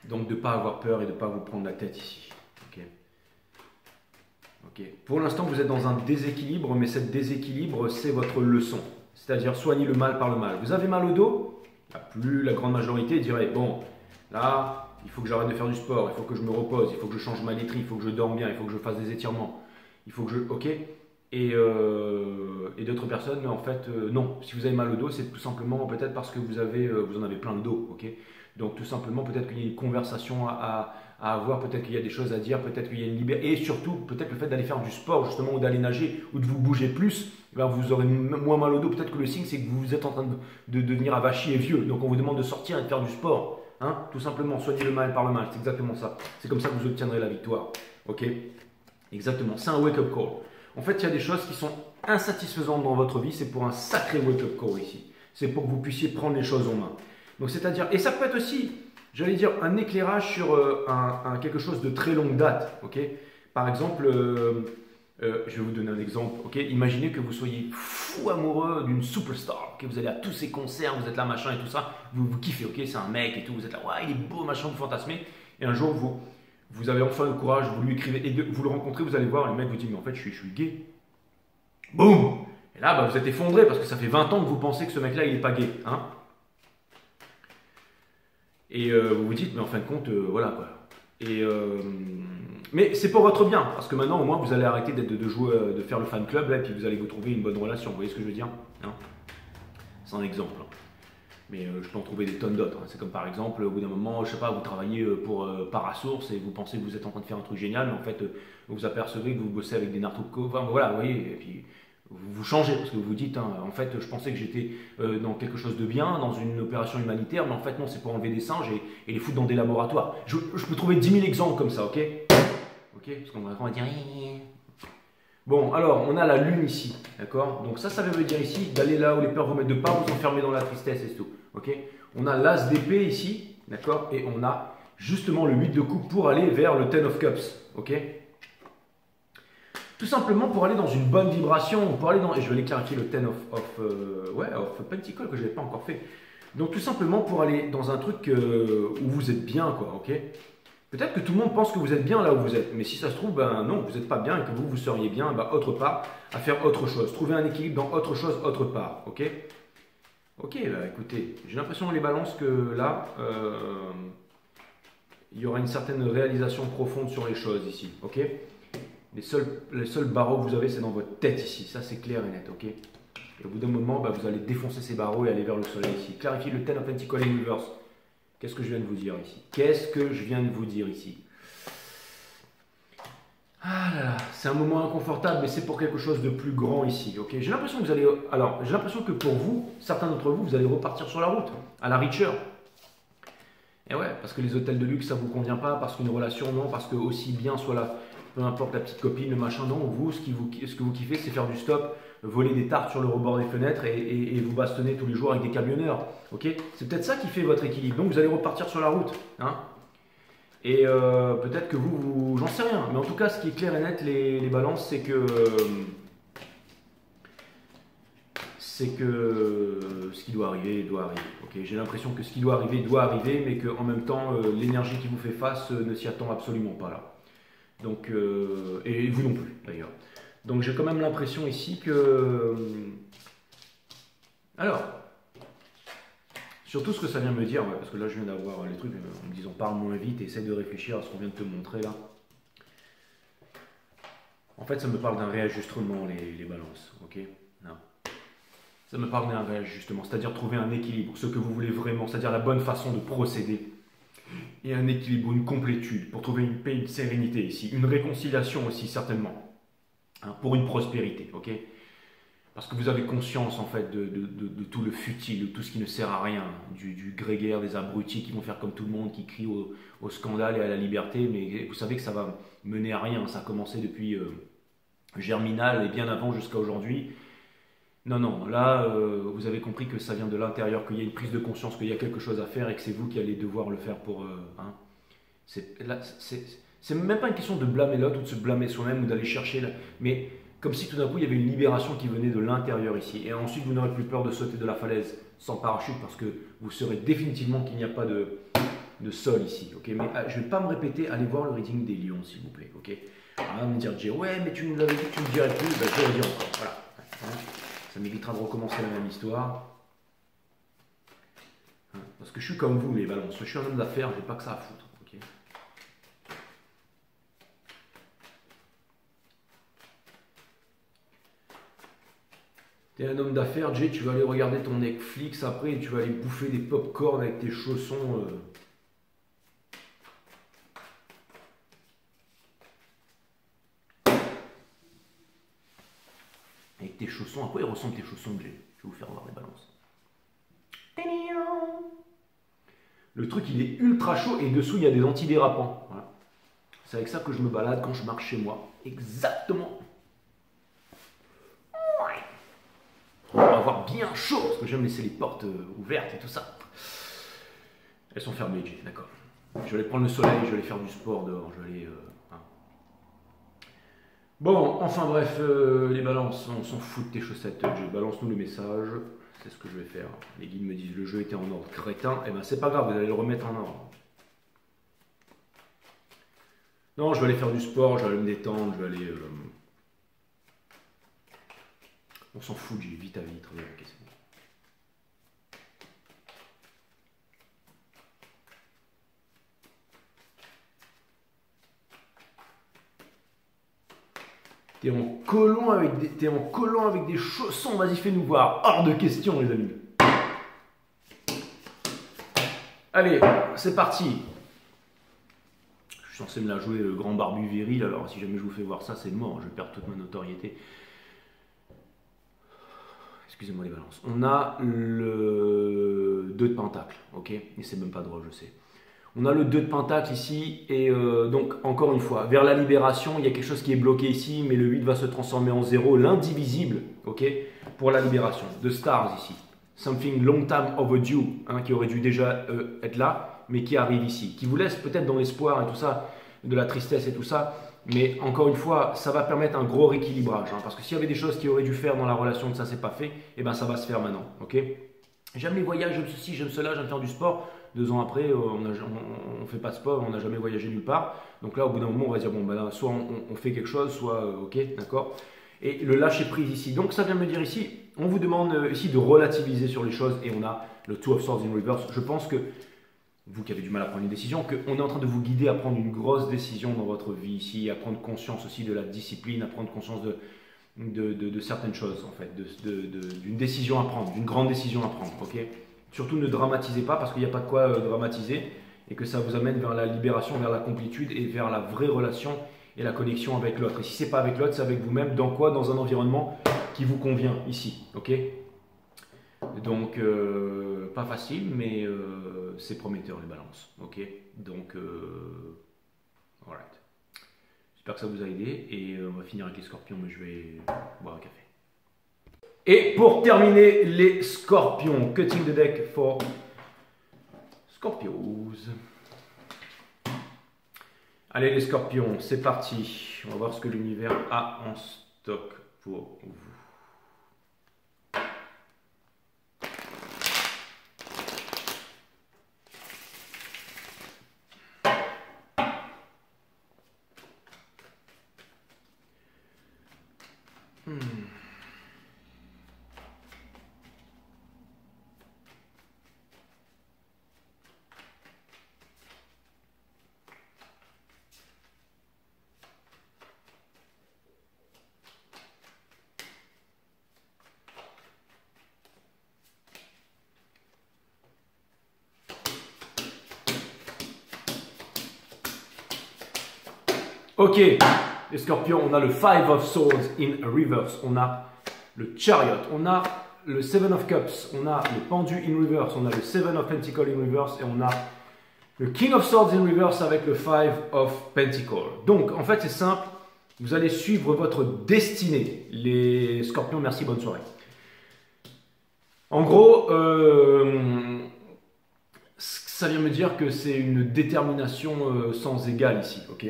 Donc de ne pas avoir peur et de ne pas vous prendre la tête ici. Okay. Okay. Pour l'instant, vous êtes dans un déséquilibre, mais cet déséquilibre, c'est votre leçon. C'est-à-dire soigner le mal par le mal. Vous avez mal au dos? La grande majorité dirait, bon, là, il faut que j'arrête de faire du sport, il faut que je me repose, il faut que je change ma laiterie, il faut que je dorme bien, il faut que je fasse des étirements, il faut que je... Ok. Et d'autres personnes, en fait, non. Si vous avez mal au dos, c'est tout simplement peut-être parce que vous en avez plein le dos. Ok. Donc tout simplement, peut-être qu'il y a une conversation à avoir, peut-être qu'il y a des choses à dire, peut-être qu'il y a une liberté. Et surtout, peut-être le fait d'aller faire du sport, justement, ou d'aller nager, ou de vous bouger plus, ben vous aurez moins mal au dos. Peut-être que le signe, c'est que vous êtes en train de devenir avachi et vieux. Donc on vous demande de sortir et de faire du sport. Hein, tout simplement, soigner le mal par le mal. C'est exactement ça. C'est comme ça que vous obtiendrez la victoire. Ok? Exactement. C'est un wake-up call. En fait, il y a des choses qui sont insatisfaisantes dans votre vie. C'est pour un sacré wake-up call ici. C'est pour que vous puissiez prendre les choses en main. Donc c'est-à-dire, et ça peut être aussi, j'allais dire, un éclairage sur quelque chose de très longue date. Okay, par exemple, je vais vous donner un exemple. Okay, imaginez que vous soyez fou amoureux d'une superstar. Okay, vous allez à tous ses concerts, vous êtes là, machin et tout ça. Vous kiffez, ok, c'est un mec et tout. Vous êtes là, ouais, il est beau, machin, vous fantasmez. Et un jour, vous avez enfin le courage, vous lui écrivez, et vous le rencontrez, vous allez voir, le mec vous dit, mais en fait, je suis gay. Boum! Et là, bah, vous êtes effondré parce que ça fait 20 ans que vous pensez que ce mec-là, il n'est pas gay. Hein? Et vous vous dites, mais en fin de compte, voilà quoi. Et, mais c'est pour votre bien, parce que maintenant au moins vous allez arrêter de jouer, de faire le fan club, là, et puis vous allez vous trouver une bonne relation. Vous voyez ce que je veux dire, hein? C'est un exemple. Mais je peux en trouver des tonnes d'autres. Hein. C'est comme par exemple, au bout d'un moment, je sais pas, vous travaillez pour Parasource et vous pensez que vous êtes en train de faire un truc génial, mais en fait, vous vous apercevez que vous bossez avec des narcos. Enfin voilà, vous voyez, et puis vous changez parce que vous vous dites, hein, en fait, je pensais que j'étais dans quelque chose de bien, dans une opération humanitaire, mais en fait, non, c'est pour enlever des singes et les foutre dans des laboratoires. Je peux trouver 10 000 exemples comme ça, ok? Ok? Parce qu'on va dire. Bon, alors, on a la lune ici, d'accord? Donc ça veut dire ici d'aller là où les peurs vous mettent de pas vous enfermer dans la tristesse et tout, ok? On a l'as d'épée ici, d'accord? Et on a justement le 8 de coupe pour aller vers le 10 of cups, ok? Tout simplement pour aller dans une bonne vibration, pour aller dans... Et je vais aller clarifier le 10 of Pentacle que je n'avais pas encore fait. Donc tout simplement pour aller dans un truc où vous êtes bien, quoi, ok? Peut-être que tout le monde pense que vous êtes bien là où vous êtes, mais si ça se trouve, ben non, vous n'êtes pas bien et que vous seriez bien ben, autre part, à faire autre chose. Trouver un équilibre dans autre chose, autre part, ok? Ok, bah écoutez, j'ai l'impression les balances que là, il y aura une certaine réalisation profonde sur les choses ici, ok? Les seuls barreaux que vous avez, c'est dans votre tête ici, ça c'est clair et net, ok? Et au bout d'un moment, bah, vous allez défoncer ces barreaux et aller vers le soleil ici. Clarifier le 10 of Pentacle Universe. Qu'est-ce que je viens de vous dire ici? Qu'est-ce que je viens de vous dire ici? Ah là là, c'est un moment inconfortable, mais c'est pour quelque chose de plus grand ici, ok? J'ai l'impression que vous allez... Alors, j'ai l'impression que pour vous, certains d'entre vous, vous allez repartir sur la route, à la Richer. Et ouais, parce que les hôtels de luxe, ça vous convient pas, parce qu'une relation, non, parce que aussi bien soit là, peu importe la petite copine, le machin, non, vous, ce que vous kiffez, c'est faire du stop, voler des tartes sur le rebord des fenêtres et vous bastonner tous les jours avec des camionneurs, ok? C'est peut-être ça qui fait votre équilibre, donc vous allez repartir sur la route, hein? Et peut-être que vous j'en sais rien, mais en tout cas, ce qui est clair et net, les balances, c'est que ce qui doit arriver, doit arriver. Okay, j'ai l'impression que ce qui doit arriver, mais qu'en même temps, l'énergie qui vous fait face ne s'y attend absolument pas là. Donc, et vous non plus d'ailleurs. Donc j'ai quand même l'impression ici que... Alors, surtout ce que ça vient me dire, ouais, parce que là je viens d'avoir les trucs en me disant parle moins vite et essaie de réfléchir à ce qu'on vient de te montrer là. En fait, ça me parle d'un réajustement, les balances, ok? Non. Ça me parle d'un réajustement, c'est-à-dire trouver un équilibre, ce que vous voulez vraiment, c'est-à-dire la bonne façon de procéder. Et un équilibre, une complétude, pour trouver une paix, une sérénité ici, une réconciliation aussi certainement, hein, pour une prospérité, ok? Parce que vous avez conscience en fait de tout le futile, de tout ce qui ne sert à rien, du grégaire, des abrutis qui vont faire comme tout le monde, qui crient au scandale et à la liberté, mais vous savez que ça va mener à rien, ça a commencé depuis Germinal et bien avant jusqu'à aujourd'hui. Non, non, là, vous avez compris que ça vient de l'intérieur, qu'il y a une prise de conscience, qu'il y a quelque chose à faire et que c'est vous qui allez devoir le faire pour... hein. C'est même pas une question de blâmer l'autre ou de se blâmer soi-même ou d'aller chercher... Mais comme si tout d'un coup, il y avait une libération qui venait de l'intérieur ici. Et ensuite, vous n'aurez plus peur de sauter de la falaise sans parachute parce que vous saurez définitivement qu'il n'y a pas de sol ici. Okay, mais je ne vais pas me répéter, allez voir le reading des lions, s'il vous plaît. Okay, alors, me dire, ouais, mais tu nous l'avais dit que tu ne me dirais plus, ben, je vais le dire encore. Voilà. Ça m'évitera de recommencer la même histoire. Parce que je suis comme vous, les balances. Je suis un homme d'affaires, j'ai pas que ça à foutre. Okay, t'es un homme d'affaires, Jay, tu vas aller regarder ton Netflix après et tu vas aller bouffer des pop-corn avec tes chaussons. Avec tes chaussons, à quoi ils ressemblent tes chaussons, Jay? Je vais vous faire voir les balances. Le truc, il est ultra chaud et dessous, il y a des antidérapants. Voilà. C'est avec ça que je me balade quand je marche chez moi. Exactement. On va avoir bien chaud, parce que j'aime laisser les portes ouvertes et tout ça. Elles sont fermées, Jay, d'accord. Je vais aller prendre le soleil, je vais aller faire du sport dehors, je vais aller... hein. Bon, enfin bref, les balances, on s'en fout de tes chaussettes, Jay. Balance-nous le message, c'est ce que je vais faire. Les guides me disent, le jeu était en ordre crétin, et ben c'est pas grave, vous allez le remettre en ordre. Non, je vais aller faire du sport, je vais aller me détendre, je vais aller... On s'en fout, j'ai vite à vite. Okay, c'est bon. T'es en collant avec des chaussons, vas-y fais-nous voir. Hors de question les amis. Allez, c'est parti. Je suis censé me la jouer le grand barbu viril, alors si jamais je vous fais voir ça, c'est mort, je perds toute ma notoriété. Excusez-moi les balances. On a le 2 de pentacle, ok? Et c'est même pas drôle, je sais. On a le 2 de pentacle ici, et donc encore une fois, vers la libération, il y a quelque chose qui est bloqué ici, mais le 8 va se transformer en 0, l'indivisible, ok? Pour la libération. De stars ici. Something long time overdue, hein, qui aurait dû déjà être là, mais qui arrive ici. Qui vous laisse peut-être dans l'espoir et tout ça, de la tristesse et tout ça, mais encore une fois, ça va permettre un gros rééquilibrage, hein, parce que s'il y avait des choses qui auraient dû faire dans la relation que ça s'est pas fait, et ben ça va se faire maintenant, ok? J'aime les voyages, j'aime ceci, j'aime cela, j'aime faire du sport. 2 ans après, on ne fait pas de sport, on n'a jamais voyagé nulle part. Donc là, au bout d'un moment, on va dire, bon, ben là, soit on fait quelque chose, soit ok, d'accord. Et le lâcher prise ici. Donc ça vient me dire ici, on vous demande ici de relativiser sur les choses, et on a le Two of Swords in Reverse. Je pense que, vous qui avez du mal à prendre une décision, qu'on est en train de vous guider à prendre une grosse décision dans votre vie ici, à prendre conscience aussi de la discipline, à prendre conscience de certaines choses, en fait, d'une décision à prendre, d'une grande décision à prendre, ok? Surtout ne dramatisez pas, parce qu'il n'y a pas de quoi dramatiser, et que ça vous amène vers la libération, vers la complétude, et vers la vraie relation et la connexion avec l'autre. Et si ce n'est pas avec l'autre, c'est avec vous-même, dans quoi? Dans un environnement qui vous convient, ici, ok? Donc, pas facile, mais c'est prometteur, les balances, ok? Donc, alright. J'espère que ça vous a aidé, et on va finir avec les scorpions, mais je vais boire un café. Et pour terminer, les scorpions. Cutting the deck for Scorpios. Allez les scorpions, c'est parti. On va voir ce que l'univers a en stock pour vous. Ok, les scorpions, on a le Five of Swords in reverse, on a le Chariot, on a le Seven of Cups, on a le Pendu in reverse, on a le Seven of Pentacles in reverse, et on a le King of Swords in reverse avec le Five of Pentacles. Donc, en fait, c'est simple, vous allez suivre votre destinée. Les scorpions, merci, bonne soirée. En gros, ça vient me dire que c'est une détermination sans égale ici, ok?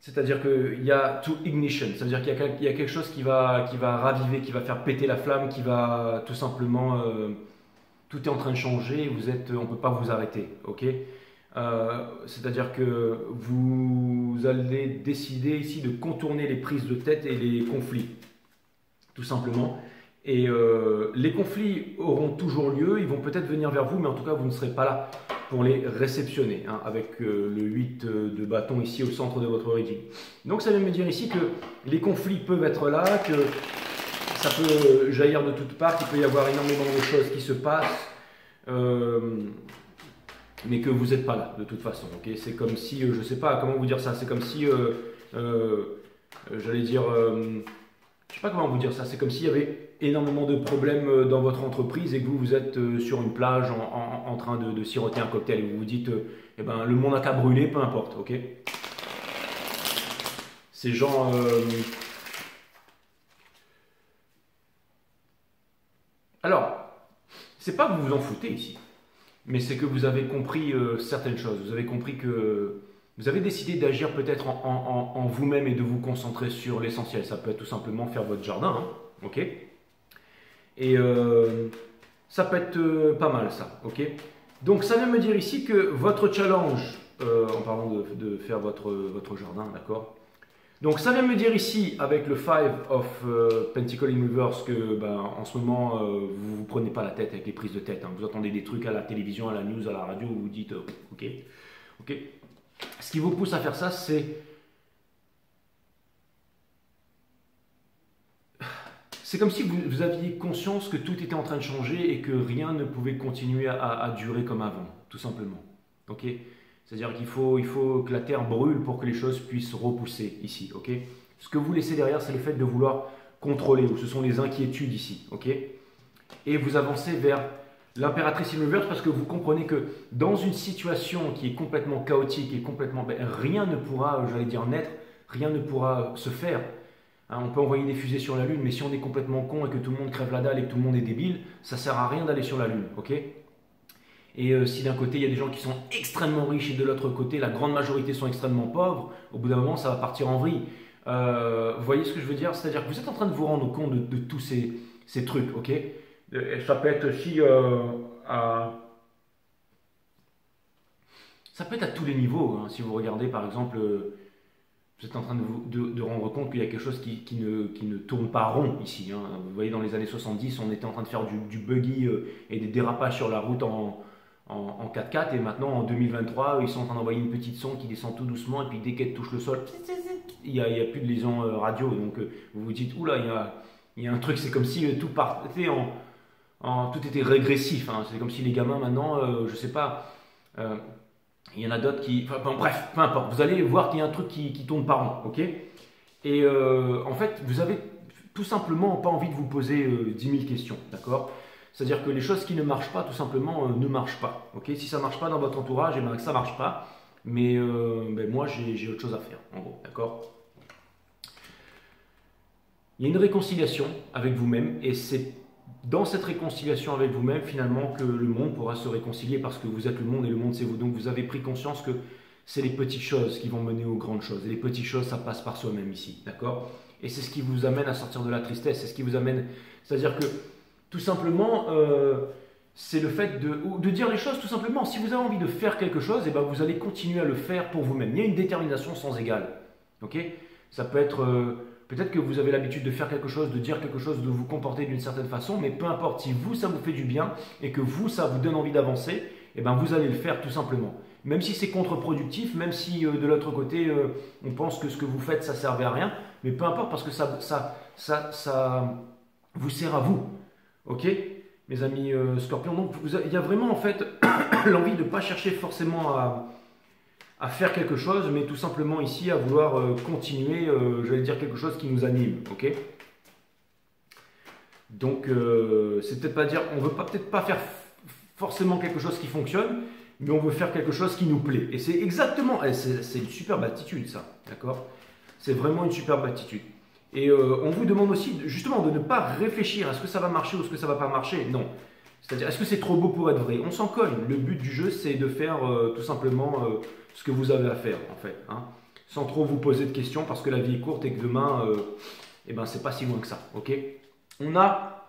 C'est-à-dire qu'il y a to ignition, ça veut dire qu'il y a quelque chose qui va raviver, qui va faire péter la flamme, qui va tout simplement, tout est en train de changer, on ne peut pas vous arrêter, ok? C'est-à-dire que vous allez décider ici de contourner les prises de tête et les conflits, tout simplement. Et les conflits auront toujours lieu, ils vont peut-être venir vers vous, mais en tout cas vous ne serez pas là pour les réceptionner, hein, avec le 8 de bâton ici au centre de votre reading. Donc ça vient me dire ici que les conflits peuvent être là, que ça peut jaillir de toutes parts, qu'il peut y avoir énormément de choses qui se passent, mais que vous n'êtes pas là de toute façon. Okay, c'est comme si, je ne sais pas comment vous dire ça, c'est comme si, j'allais dire, je ne sais pas comment vous dire ça, c'est comme s'il y avait énormément de problèmes dans votre entreprise et que vous êtes sur une plage en train de siroter un cocktail et vous vous dites eh ben, le monde n'a qu'à brûler, peu importe, ok? Ces gens alors, c'est pas que vous vous en foutez ici, mais c'est que vous avez compris certaines choses, vous avez compris que vous avez décidé d'agir peut-être en vous-même et de vous concentrer sur l'essentiel. Ça peut être tout simplement faire votre jardin, hein, ok? Et ça peut être pas mal ça, ok? Donc ça vient me dire ici que votre challenge, en parlant de faire votre jardin, d'accord? Donc ça vient me dire ici, avec le Five of Pentacles in Reverse, que ben, en ce moment, vous ne vous prenez pas la tête avec les prises de tête. Hein. Vous entendez des trucs à la télévision, à la news, à la radio, vous vous dites, ok, ok. Ce qui vous pousse à faire ça, c'est c'est comme si vous aviez conscience que tout était en train de changer et que rien ne pouvait continuer à durer comme avant, tout simplement. Ok? C'est-à-dire qu'il faut que la terre brûle pour que les choses puissent repousser ici. Ok? Ce que vous laissez derrière, c'est le fait de vouloir contrôler, ou ce sont les inquiétudes ici. Ok? Et vous avancez vers l'impératrice universe parce que vous comprenez que dans une situation qui est complètement chaotique et complètement... rien ne pourra, j'allais dire, naître, rien ne pourra se faire. Hein, on peut envoyer des fusées sur la Lune, mais si on est complètement con et que tout le monde crève la dalle et que tout le monde est débile, ça sert à rien d'aller sur la Lune. Ok? Et si d'un côté il y a des gens qui sont extrêmement riches et de l'autre côté la grande majorité sont extrêmement pauvres, au bout d'un moment ça va partir en vrille. Vous voyez ce que je veux dire? C'est-à-dire que vous êtes en train de vous rendre compte de tous ces trucs, ok? Ça peut être aussi ça peut être à tous les niveaux. Hein. Si vous regardez par exemple, vous êtes en train de rendre compte qu'il y a quelque chose qui ne tourne pas rond ici. Hein. Vous voyez, dans les années 70, on était en train de faire du buggy et des dérapages sur la route en 4x4 et maintenant en 2023 ils sont en train d'envoyer une petite sonde qui descend tout doucement et puis dès qu'elle touche le sol il n'y a plus de liaison radio, donc vous vous dites oula, il y a un truc, c'est comme si tout partait tout était régressif, hein. C'est comme si les gamins maintenant je sais pas, il y en a d'autres qui, enfin, bref, peu importe, vous allez voir qu'il y a un truc qui tourne pas rond, ok? Et en fait vous avez tout simplement pas envie de vous poser 10 000 questions, d'accord? C'est-à-dire que les choses qui ne marchent pas, tout simplement, ne marchent pas. Okay, si ça ne marche pas dans votre entourage, et bien ça ne marche pas. Mais moi, j'ai autre chose à faire, en gros. D'accord? Il y a une réconciliation avec vous-même. Et c'est dans cette réconciliation avec vous-même, finalement, que le monde pourra se réconcilier. Parce que vous êtes le monde et le monde, c'est vous. Donc, vous avez pris conscience que c'est les petites choses qui vont mener aux grandes choses. Et les petites choses, ça passe par soi-même ici. D'accord? Et c'est ce qui vous amène à sortir de la tristesse. C'est ce qui vous amène... C'est-à-dire que tout simplement, c'est le fait de dire les choses tout simplement. Si vous avez envie de faire quelque chose, et ben vous allez continuer à le faire pour vous-même. Il y a une détermination sans égale. Okay, ça peut être, peut-être que vous avez l'habitude de faire quelque chose, de dire quelque chose, de vous comporter d'une certaine façon, mais peu importe, si vous, ça vous fait du bien et que vous, ça vous donne envie d'avancer, et ben vous allez le faire tout simplement. Même si c'est contre-productif, même si de l'autre côté, on pense que ce que vous faites, ça ne servait à rien, mais peu importe parce que ça vous sert à vous. Ok, mes amis scorpions, donc il y a vraiment en fait l'envie de ne pas chercher forcément à faire quelque chose, mais tout simplement ici à vouloir continuer, j'allais dire quelque chose qui nous anime, ok? Donc c'est peut-être pas dire, on veut peut-être pas faire forcément quelque chose qui fonctionne, mais on veut faire quelque chose qui nous plaît. Et c'est exactement, c'est une superbe attitude ça, d'accord? C'est vraiment une superbe attitude. Et on vous demande aussi justement de ne pas réfléchir à ce que ça va marcher ou ce que ça ne va pas marcher. Non. C'est-à-dire, est-ce que c'est trop beau pour être vrai? On s'en cogne. Le but du jeu, c'est de faire tout simplement ce que vous avez à faire, en fait. Hein, sans trop vous poser de questions, parce que la vie est courte et que demain, eh ben, c'est pas si loin que ça. Ok? On a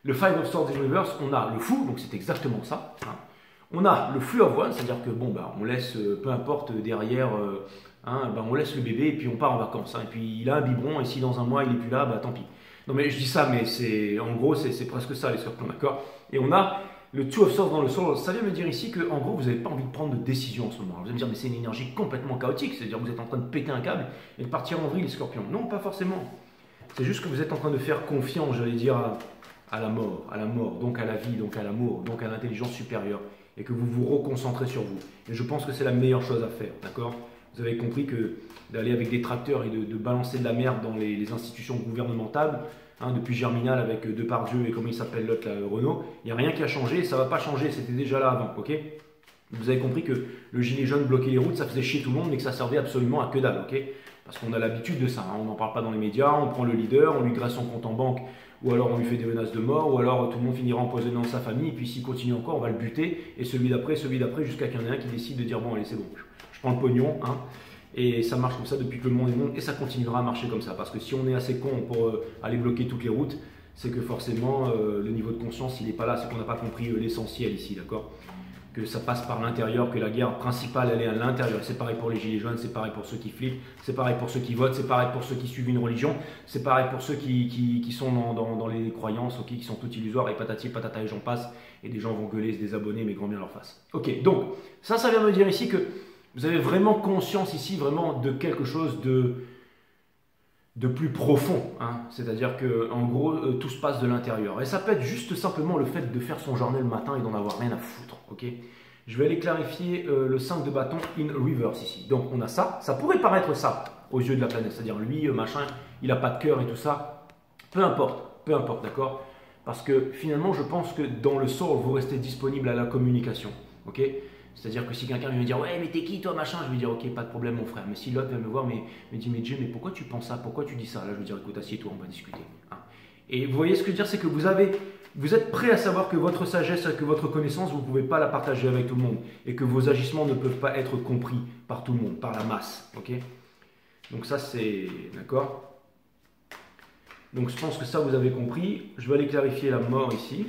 le Five of Swords Universe, on a le fou, donc c'est exactement ça. Hein. On a le flux of one, c'est-à-dire que bon, bah, on laisse, peu importe, derrière... on laisse le bébé et puis on part en vacances. Hein, et puis il a un biberon et si dans un mois il n'est plus là, bah tant pis. Non mais je dis ça, mais c'est en gros c'est presque ça les scorpions, d'accord? Et on a le Two of Swords dans le sol. Ça vient me dire ici que en gros vous n'avez pas envie de prendre de décision en ce moment. Vous allez me dire mais c'est une énergie complètement chaotique, c'est-à-dire que vous êtes en train de péter un câble et de partir en vrille les scorpions. Non, pas forcément. C'est juste que vous êtes en train de faire confiance, j'allais dire, à la mort, donc à la vie, donc à l'amour, donc à l'intelligence supérieure, et que vous vous reconcentrez sur vous. Et je pense que c'est la meilleure chose à faire, d'accord? Vous avez compris que d'aller avec des tracteurs et de balancer de la merde dans les institutions gouvernementales, hein, depuis Germinal avec Depardieu et comment il s'appelle l'autre, Renault, il n'y a rien qui a changé, ça ne va pas changer, c'était déjà là avant, ok? Vous avez compris que le gilet jaune bloquait les routes, ça faisait chier tout le monde, mais que ça servait absolument à que dalle, ok? Parce qu'on a l'habitude de ça, hein, on n'en parle pas dans les médias, on prend le leader, on lui graisse son compte en banque, ou alors on lui fait des menaces de mort, ou alors tout le monde finira empoisonné dans sa famille, et puis s'il continue encore, on va le buter, et celui d'après, jusqu'à qu'il y en ait un qui décide de dire bon allez c'est bon. Je prends le pognon, hein, et ça marche comme ça depuis que le monde est monde, et ça continuera à marcher comme ça. Parce que si on est assez con pour aller bloquer toutes les routes, c'est que forcément le niveau de conscience il n'est pas là, c'est qu'on n'a pas compris l'essentiel ici, d'accord? Que ça passe par l'intérieur, que la guerre principale elle est à l'intérieur. C'est pareil pour les gilets jaunes, c'est pareil pour ceux qui flippent, c'est pareil pour ceux qui votent, c'est pareil pour ceux qui suivent une religion, c'est pareil pour ceux qui sont dans les croyances, okay, qui sont toutes illusoires, et patati patata et j'en passe, et des gens vont gueuler, se désabonner, mais grand bien leur face. Ok, donc ça vient me dire ici que vous avez vraiment conscience ici vraiment de quelque chose de plus profond. Hein. C'est-à-dire que en gros, tout se passe de l'intérieur. Et ça peut être juste simplement le fait de faire son journal le matin et d'en avoir rien à foutre. Ok, je vais aller clarifier le 5 de bâton in reverse ici. Donc on a ça. Ça pourrait paraître ça aux yeux de la planète. C'est-à-dire lui, machin, il n'a pas de cœur et tout ça. Peu importe, d'accord? Parce que finalement, je pense que dans le soul, vous restez disponible à la communication. Ok? C'est-à-dire que si quelqu'un vient me dire ouais mais t'es qui toi machin, je vais dire ok pas de problème mon frère. Mais si l'autre vient me voir me dit mais Jay mais pourquoi tu penses ça, pourquoi tu dis ça, là je vais dire écoute assieds-toi on va discuter. Hein. Et vous voyez ce que je veux dire, c'est que vous êtes prêt à savoir que votre sagesse, que votre connaissance vous ne pouvez pas la partager avec tout le monde et que vos agissements ne peuvent pas être compris par tout le monde, par la masse. Ok? Donc ça c'est d'accord. Donc je pense que ça vous avez compris. Je vais aller clarifier la mort ici.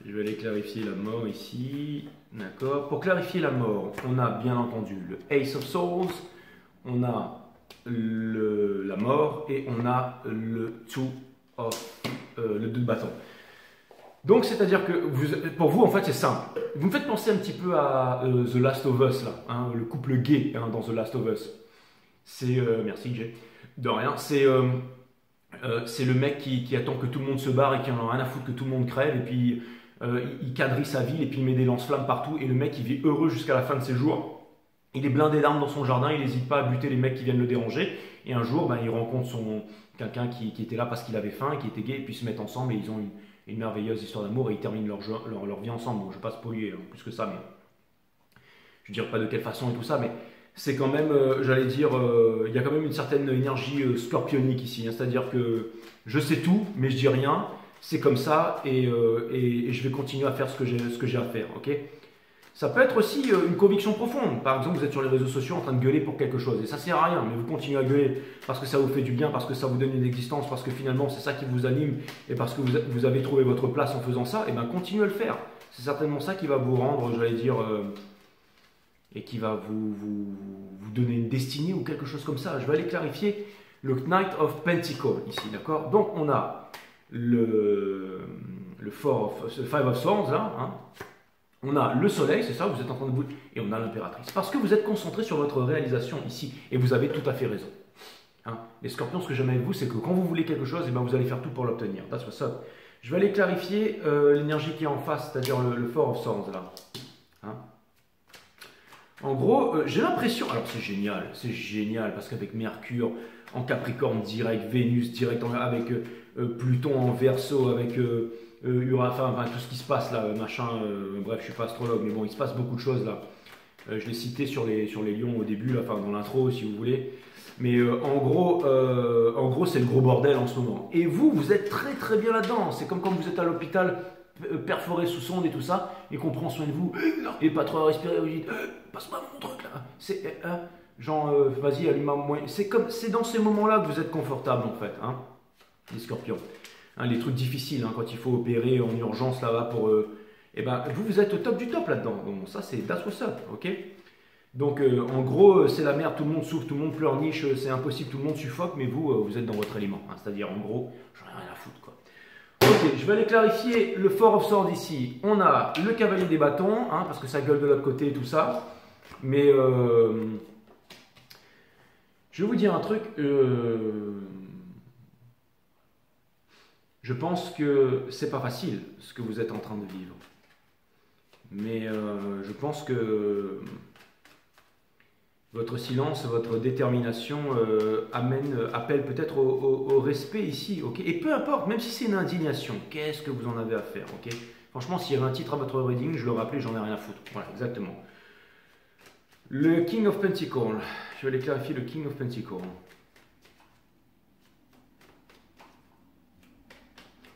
Je vais aller clarifier la mort ici. D'accord. Pour clarifier la mort, on a bien entendu le Ace of Swords, on a la mort et on a le 2 de bâton. Donc c'est-à-dire que pour vous en fait c'est simple. Vous me faites penser un petit peu à The Last of Us là, hein, le couple gay hein, dans The Last of Us. C'est merci Jay. De rien. C'est le mec qui attend que tout le monde se barre et qui en a rien à foutre que tout le monde crève et puis il quadrille sa ville et puis il met des lance-flammes partout et le mec il vit heureux jusqu'à la fin de ses jours. Il est blindé d'armes dans son jardin, il n'hésite pas à buter les mecs qui viennent le déranger et un jour ben, il rencontre quelqu'un qui était là parce qu'il avait faim, qui était gay et puis ils se mettent ensemble et ils ont une merveilleuse histoire d'amour et ils terminent leur vie ensemble. Bon, je ne vais pas spoiler hein, plus que ça, mais je ne dirai pas de quelle façon et tout ça, mais c'est quand même, j'allais dire, il y a quand même une certaine énergie scorpionique ici, hein, c'est-à-dire que je sais tout, mais je dis rien. C'est comme ça et je vais continuer à faire ce que j'ai à faire. Ok, ça peut être aussi une conviction profonde. Par exemple, vous êtes sur les réseaux sociaux en train de gueuler pour quelque chose et ça sert à rien, mais vous continuez à gueuler parce que ça vous fait du bien, parce que ça vous donne une existence, parce que finalement c'est ça qui vous anime et parce que vous avez trouvé votre place en faisant ça. Et bien continuez à le faire. C'est certainement ça qui va vous rendre, j'allais dire, et qui va vous donner une destinée ou quelque chose comme ça. Je vais aller clarifier le Knight of Pentacles ici, d'accord? Donc on a le Five of Swords là, hein. On a le soleil, c'est ça, vous êtes en train de bouger, et on a l'impératrice. Parce que vous êtes concentré sur votre réalisation ici, et vous avez tout à fait raison. Hein. Les scorpions, ce que j'aime avec vous, c'est que quand vous voulez quelque chose, et ben vous allez faire tout pour l'obtenir. That's what's up. Je vais aller clarifier l'énergie qui est en face, c'est-à-dire le Four of Swords là. Hein. En gros, j'ai l'impression, alors c'est génial, parce qu'avec Mercure en Capricorne direct, Vénus direct, avec Pluton en Verseau, avec enfin, tout ce qui se passe là, machin, bref, je suis pas astrologue, mais bon, il se passe beaucoup de choses là. Je l'ai cité sur les lions au début, là, enfin dans l'intro si vous voulez. Mais en gros c'est le gros bordel en ce moment. Et vous êtes très très bien là-dedans. C'est comme quand vous êtes à l'hôpital, perforé sous sonde et tout ça, et qu'on prend soin de vous, et pas trop à respirer, vous dites, passe-moi mon truc là. C'est genre, vas-y, allume-moi moins. C'est dans ces moments-là que vous êtes confortable en fait, hein, les scorpions. Hein, les trucs difficiles, hein, quand il faut opérer en urgence là-bas pour. Et ben, vous êtes au top du top là-dedans. Donc ça, c'est that's what's up, ok? Donc en gros, c'est la merde, tout le monde souffre, tout le monde pleurniche, c'est impossible, tout le monde suffoque, mais vous êtes dans votre élément. Hein, c'est-à-dire, en gros, j'en ai rien à foutre, quoi. Ok, je vais aller clarifier le Four of Swords ici. On a le cavalier des bâtons, hein, parce que ça gueule de l'autre côté et tout ça. Mais je vais vous dire un truc. Je pense que c'est pas facile ce que vous êtes en train de vivre. Mais je pense que votre silence, votre détermination appelle peut-être au respect ici. Okay, et peu importe, même si c'est une indignation, qu'est-ce que vous en avez à faire, okay? Franchement, s'il y avait un titre à votre reading, je le rappelais, j'en ai rien à foutre. Voilà, exactement. Le King of Pentacles. Je vais aller clarifier le King of Pentacles.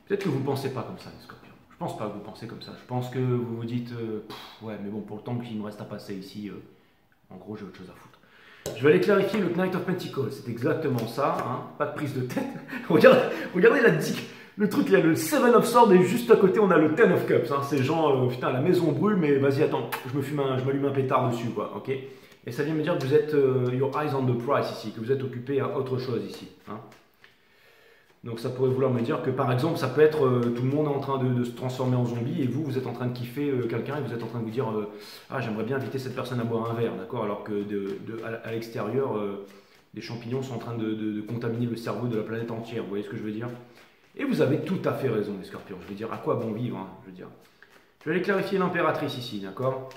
Peut-être que vous ne pensez pas comme ça, les scorpions. Je ne pense pas que vous pensez comme ça. Je pense que vous vous dites, ouais, mais bon, pour le temps qu'il me reste à passer ici, en gros, j'ai autre chose à foutre. Je vais aller clarifier le Knight of Pentacles. C'est exactement ça, hein, pas de prise de tête. regardez le truc, il y a le Seven of Swords et juste à côté, on a le Ten of Cups. Hein. C'est genre, putain, la maison brûle, mais vas-y, attends, je m'allume un pétard dessus, quoi, ok? Et ça vient me dire que vous êtes your eyes on the prize ici, que vous êtes occupé à autre chose ici. Hein. Donc ça pourrait vouloir me dire que par exemple, ça peut être tout le monde est en train de se transformer en zombie et vous êtes en train de kiffer quelqu'un et vous êtes en train de vous dire ah, j'aimerais bien inviter cette personne à boire un verre, d'accord? Alors que à l'extérieur, des champignons sont en train de contaminer le cerveau de la planète entière, vous voyez ce que je veux dire? Et vous avez tout à fait raison, les scorpions. Je veux dire, à quoi bon vivre, hein, je veux dire. Je vais aller clarifier l'impératrice ici, d'accord?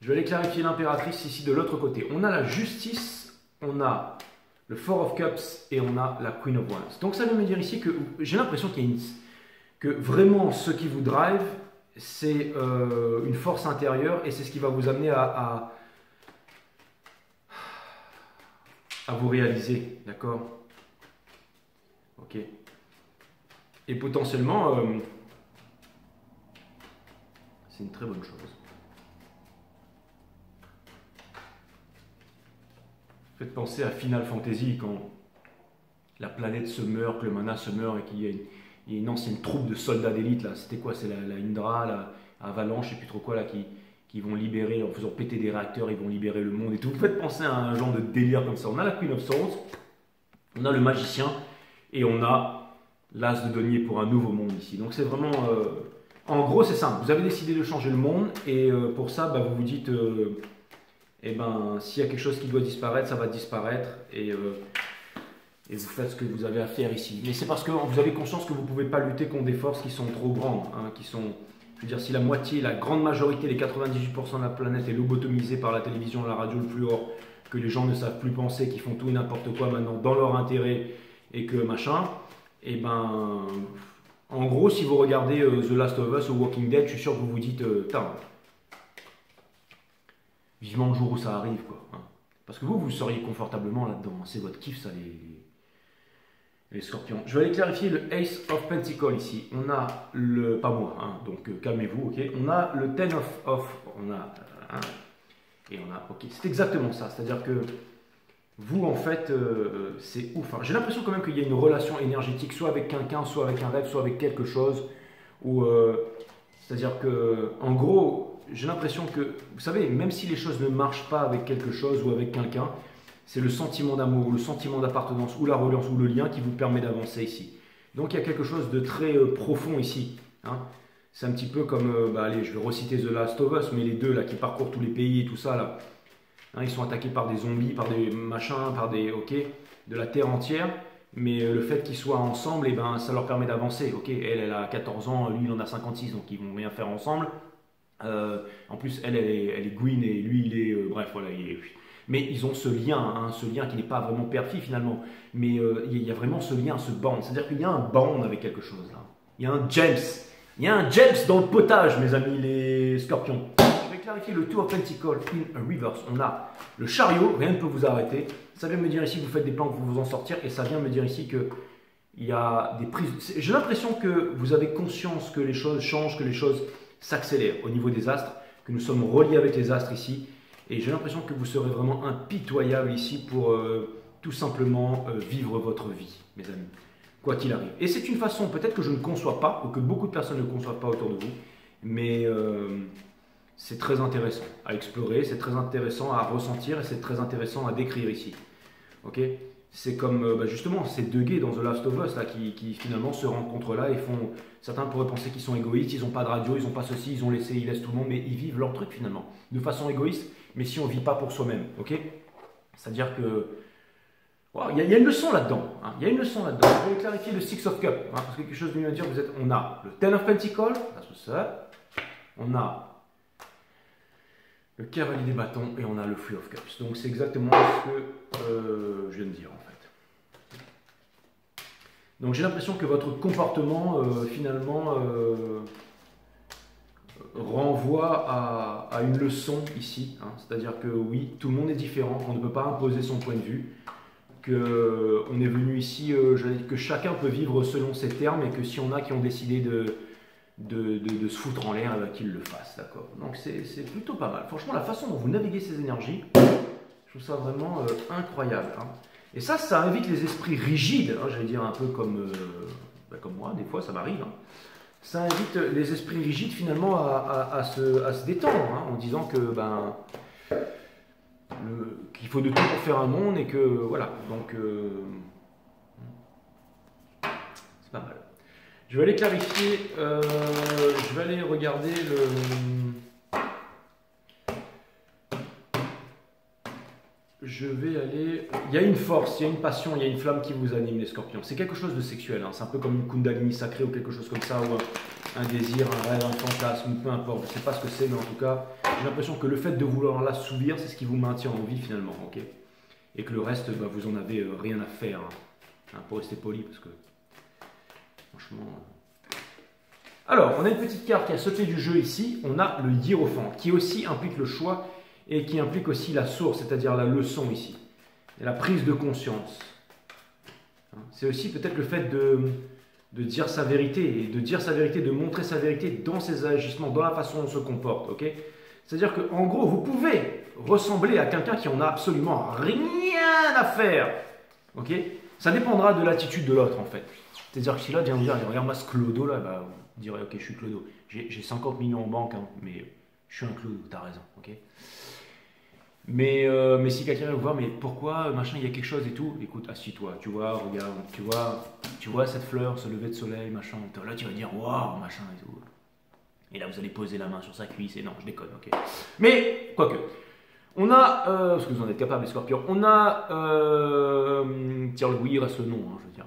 Je vais aller clarifier l'impératrice ici de l'autre côté. On a la justice, on a le Four of Cups et on a la Queen of Wands. Donc ça veut me dire ici que j'ai l'impression qu'il y a que vraiment ce qui vous drive, c'est une force intérieure et c'est ce qui va vous amener à vous réaliser, d'accord? Ok. Et potentiellement, c'est une très bonne chose. Faites penser à Final Fantasy quand la planète se meurt, que le mana se meurt et qu'il y a une ancienne troupe de soldats d'élite là. C'était quoi? C'est la Indra, la Avalanche, je sais plus trop quoi là, qui vont libérer, en faisant péter des réacteurs, ils vont libérer le monde et tout. Vous faites penser à un genre de délire comme ça. On a la Queen of Swords, on a le magicien et on a l'as de denier pour un nouveau monde ici. Donc c'est vraiment... en gros c'est simple, vous avez décidé de changer le monde et pour ça bah, vous vous dites... eh ben, s'il y a quelque chose qui doit disparaître, ça va disparaître et vous faites ce que vous avez à faire ici. Mais c'est parce que vous avez conscience que vous ne pouvez pas lutter contre des forces qui sont trop grandes, hein, qui sont, je veux dire, si la moitié, la grande majorité, les 98% de la planète est lobotomisée par la télévision, la radio, le fluor, que les gens ne savent plus penser, qui font tout et n'importe quoi maintenant dans leur intérêt et que machin, et ben, en gros, si vous regardez The Last of Us ou Walking Dead, je suis sûr que vous vous dites, vivement le jour où ça arrive, quoi. Hein. Parce que vous seriez confortablement là-dedans. C'est votre kiff, ça, les scorpions. Je vais aller clarifier le Ace of Pentacles ici. On a le... Pas moi, hein, donc calmez-vous, ok. On a le Ten of... On a... et on a... Ok, c'est exactement ça. C'est-à-dire que vous, en fait, c'est ouf. Hein. J'ai l'impression quand même qu'il y a une relation énergétique, soit avec quelqu'un, soit avec un rêve, soit avec quelque chose. Ou... c'est-à-dire que, en gros... J'ai l'impression que, vous savez, même si les choses ne marchent pas avec quelque chose ou avec quelqu'un, c'est le sentiment d'amour, le sentiment d'appartenance ou la reliance ou le lien qui vous permet d'avancer ici. Donc il y a quelque chose de très profond ici. Hein. C'est un petit peu comme, bah, allez, je vais reciter The Last of Us, mais les deux là qui parcourent tous les pays et tout ça là, hein, ils sont attaqués par des zombies, par des machins, par des, ok, de la terre entière. Mais le fait qu'ils soient ensemble, eh ben, ça leur permet d'avancer. Ok, elle a 14 ans, lui il en a 56, donc ils vont rien faire ensemble. En plus, elle est green et lui, il est... bref, voilà. Mais ils ont ce lien, hein, ce lien qui n'est pas vraiment père-fille finalement. Mais il y a vraiment ce lien, ce bond. C'est-à-dire qu'il y a un bond avec quelque chose là. Il y a un James. Il y a un James dans le potage, mes amis, les scorpions. Je vais clarifier le Two of Pentacles in reverse. On a le chariot, rien ne peut vous arrêter. Ça vient me dire ici que vous faites des plans pour vous en sortir. Et ça vient me dire ici que il y a des prises... J'ai l'impression que vous avez conscience que les choses changent, que les choses... s'accélère au niveau des astres, que nous sommes reliés avec les astres ici, et j'ai l'impression que vous serez vraiment impitoyable ici pour tout simplement vivre votre vie, mes amis, quoi qu'il arrive. Et c'est une façon peut-être que je ne conçois pas, ou que beaucoup de personnes ne conçoivent pas autour de vous, mais c'est très intéressant à explorer, c'est très intéressant à ressentir, et c'est très intéressant à décrire ici. Ok ? C'est comme bah justement ces deux gays dans The Last of Us là, qui finalement se rencontrent là et font... Certains pourraient penser qu'ils sont égoïstes, ils n'ont pas de radio, ils n'ont pas ceci, ils laissent tout le monde, mais ils vivent leur truc finalement, de façon égoïste, mais si on ne vit pas pour soi-même, ok? C'est-à-dire que... Il y a une leçon là-dedans, hein, il y a une leçon là-dedans. Je vais clarifier le Six of Cups, hein, parce que quelque chose de mieux à dire, on a le Ten of Pentacles, ça, on a le Cavalier des bâtons et on a le Three of Cups. Donc c'est exactement ce que je viens de dire en fait. Donc j'ai l'impression que votre comportement finalement renvoie à une leçon ici. Hein. C'est-à-dire que oui, tout le monde est différent, qu'on ne peut pas imposer son point de vue, qu'on est venu ici, que chacun peut vivre selon ses termes et que si on a qui ont décidé de se foutre en l'air, qu'ils le fassent. D'accord. Donc c'est plutôt pas mal. Franchement, la façon dont vous naviguez ces énergies, je trouve ça vraiment incroyable. Hein. Et ça invite les esprits rigides, hein, j'allais dire un peu comme moi, des fois ça m'arrive. Hein. Ça invite les esprits rigides finalement à se détendre, hein, en disant que qu'il faut de tout pour faire un monde et que voilà. Donc pas mal. Je vais aller clarifier, je vais aller regarder je vais aller... Il y a une force, il y a une passion, il y a une flamme qui vous anime, les scorpions. C'est quelque chose de sexuel, hein. C'est un peu comme une kundalini sacrée ou quelque chose comme ça, ou un désir, un rêve, un fantasme, peu importe. Je ne sais pas ce que c'est, mais en tout cas, j'ai l'impression que le fait de vouloir l'assouvir, c'est ce qui vous maintient en vie finalement, ok? Et que le reste, bah, vous en avez rien à faire, hein, pour rester poli, parce que franchement... Alors, on a une petite carte qui a sauté du jeu ici, on a le hiérophant, qui aussi implique le choix et qui implique aussi la source, c'est-à-dire la leçon ici, et la prise de conscience. C'est aussi peut-être le fait de dire sa vérité, et de dire sa vérité, de montrer sa vérité dans ses agissements, dans la façon dont on se comporte, ok? C'est-à-dire qu'en gros, vous pouvez ressembler à quelqu'un qui en a absolument rien à faire, ok? Ça dépendra de l'attitude de l'autre, en fait. C'est-à-dire que si l'autre vient me dire, regarde-moi ce clodo là, bah, vous direz, ok, je suis clodo. J'ai 50 millions en banque, hein, mais je suis un clodo, t'as raison, ok? Mais si quelqu'un vient vous voir, mais pourquoi, machin, il y a quelque chose et tout, écoute, assis-toi, tu vois, regarde, tu vois cette fleur, ce lever de soleil, machin, là tu vas dire, waouh, machin et tout. Et là vous allez poser la main sur sa cuisse, et non, je déconne, ok. Mais, quoique, on a, parce que vous en êtes capable les scorpions, on a, tiens, oui, il reste le nom, hein, je veux dire.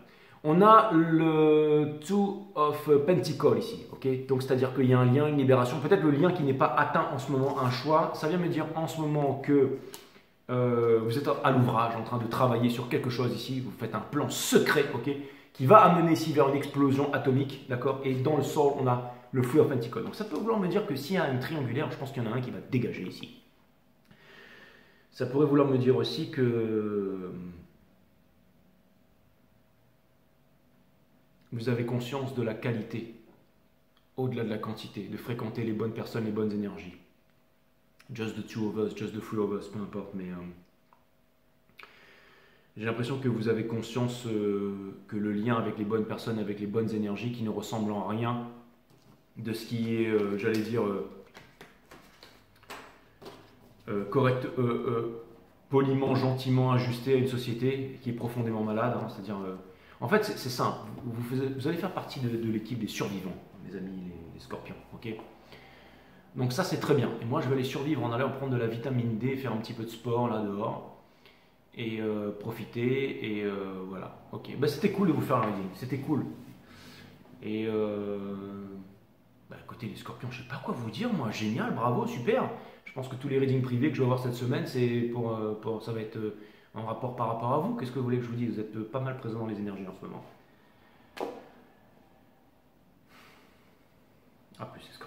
On a le Two of Pentacles ici, ok? Donc c'est-à-dire qu'il y a un lien, une libération, peut-être le lien qui n'est pas atteint en ce moment, un choix. Ça vient me dire en ce moment que vous êtes à l'ouvrage en train de travailler sur quelque chose ici, vous faites un plan secret, ok? Qui va amener ici vers une explosion atomique, d'accord? Et dans le sol, on a le Three of Pentacles. Donc ça peut vouloir me dire que s'il y a une triangulaire, je pense qu'il y en a un qui va dégager ici. Ça pourrait vouloir me dire aussi que vous avez conscience de la qualité, au-delà de la quantité, de fréquenter les bonnes personnes, les bonnes énergies. Just the two of us, just the three of us, peu importe, mais j'ai l'impression que vous avez conscience que le lien avec les bonnes personnes, avec les bonnes énergies, qui ne ressemblent en rien de ce qui est, j'allais dire, correct, poliment, gentiment ajusté à une société qui est profondément malade, hein, c'est-à-dire... en fait, c'est simple. Vous allez faire partie de l'équipe des survivants, mes amis, les scorpions. Ok. Donc ça, c'est très bien. Et moi, je vais aller survivre en allant prendre de la vitamine D, faire un petit peu de sport là dehors, et profiter. Et voilà. Ok. Bah, c'était cool de vous faire un reading. C'était cool. Et bah, écoutez, les scorpions, je sais pas quoi vous dire, moi. Génial, bravo, super. Je pense que tous les readings privés que je vais avoir cette semaine, c'est ça va être en rapport par rapport à vous. Qu'est-ce que vous voulez que je vous dise? Vous êtes pas mal présent dans les énergies en ce moment. Ah, plus, c'est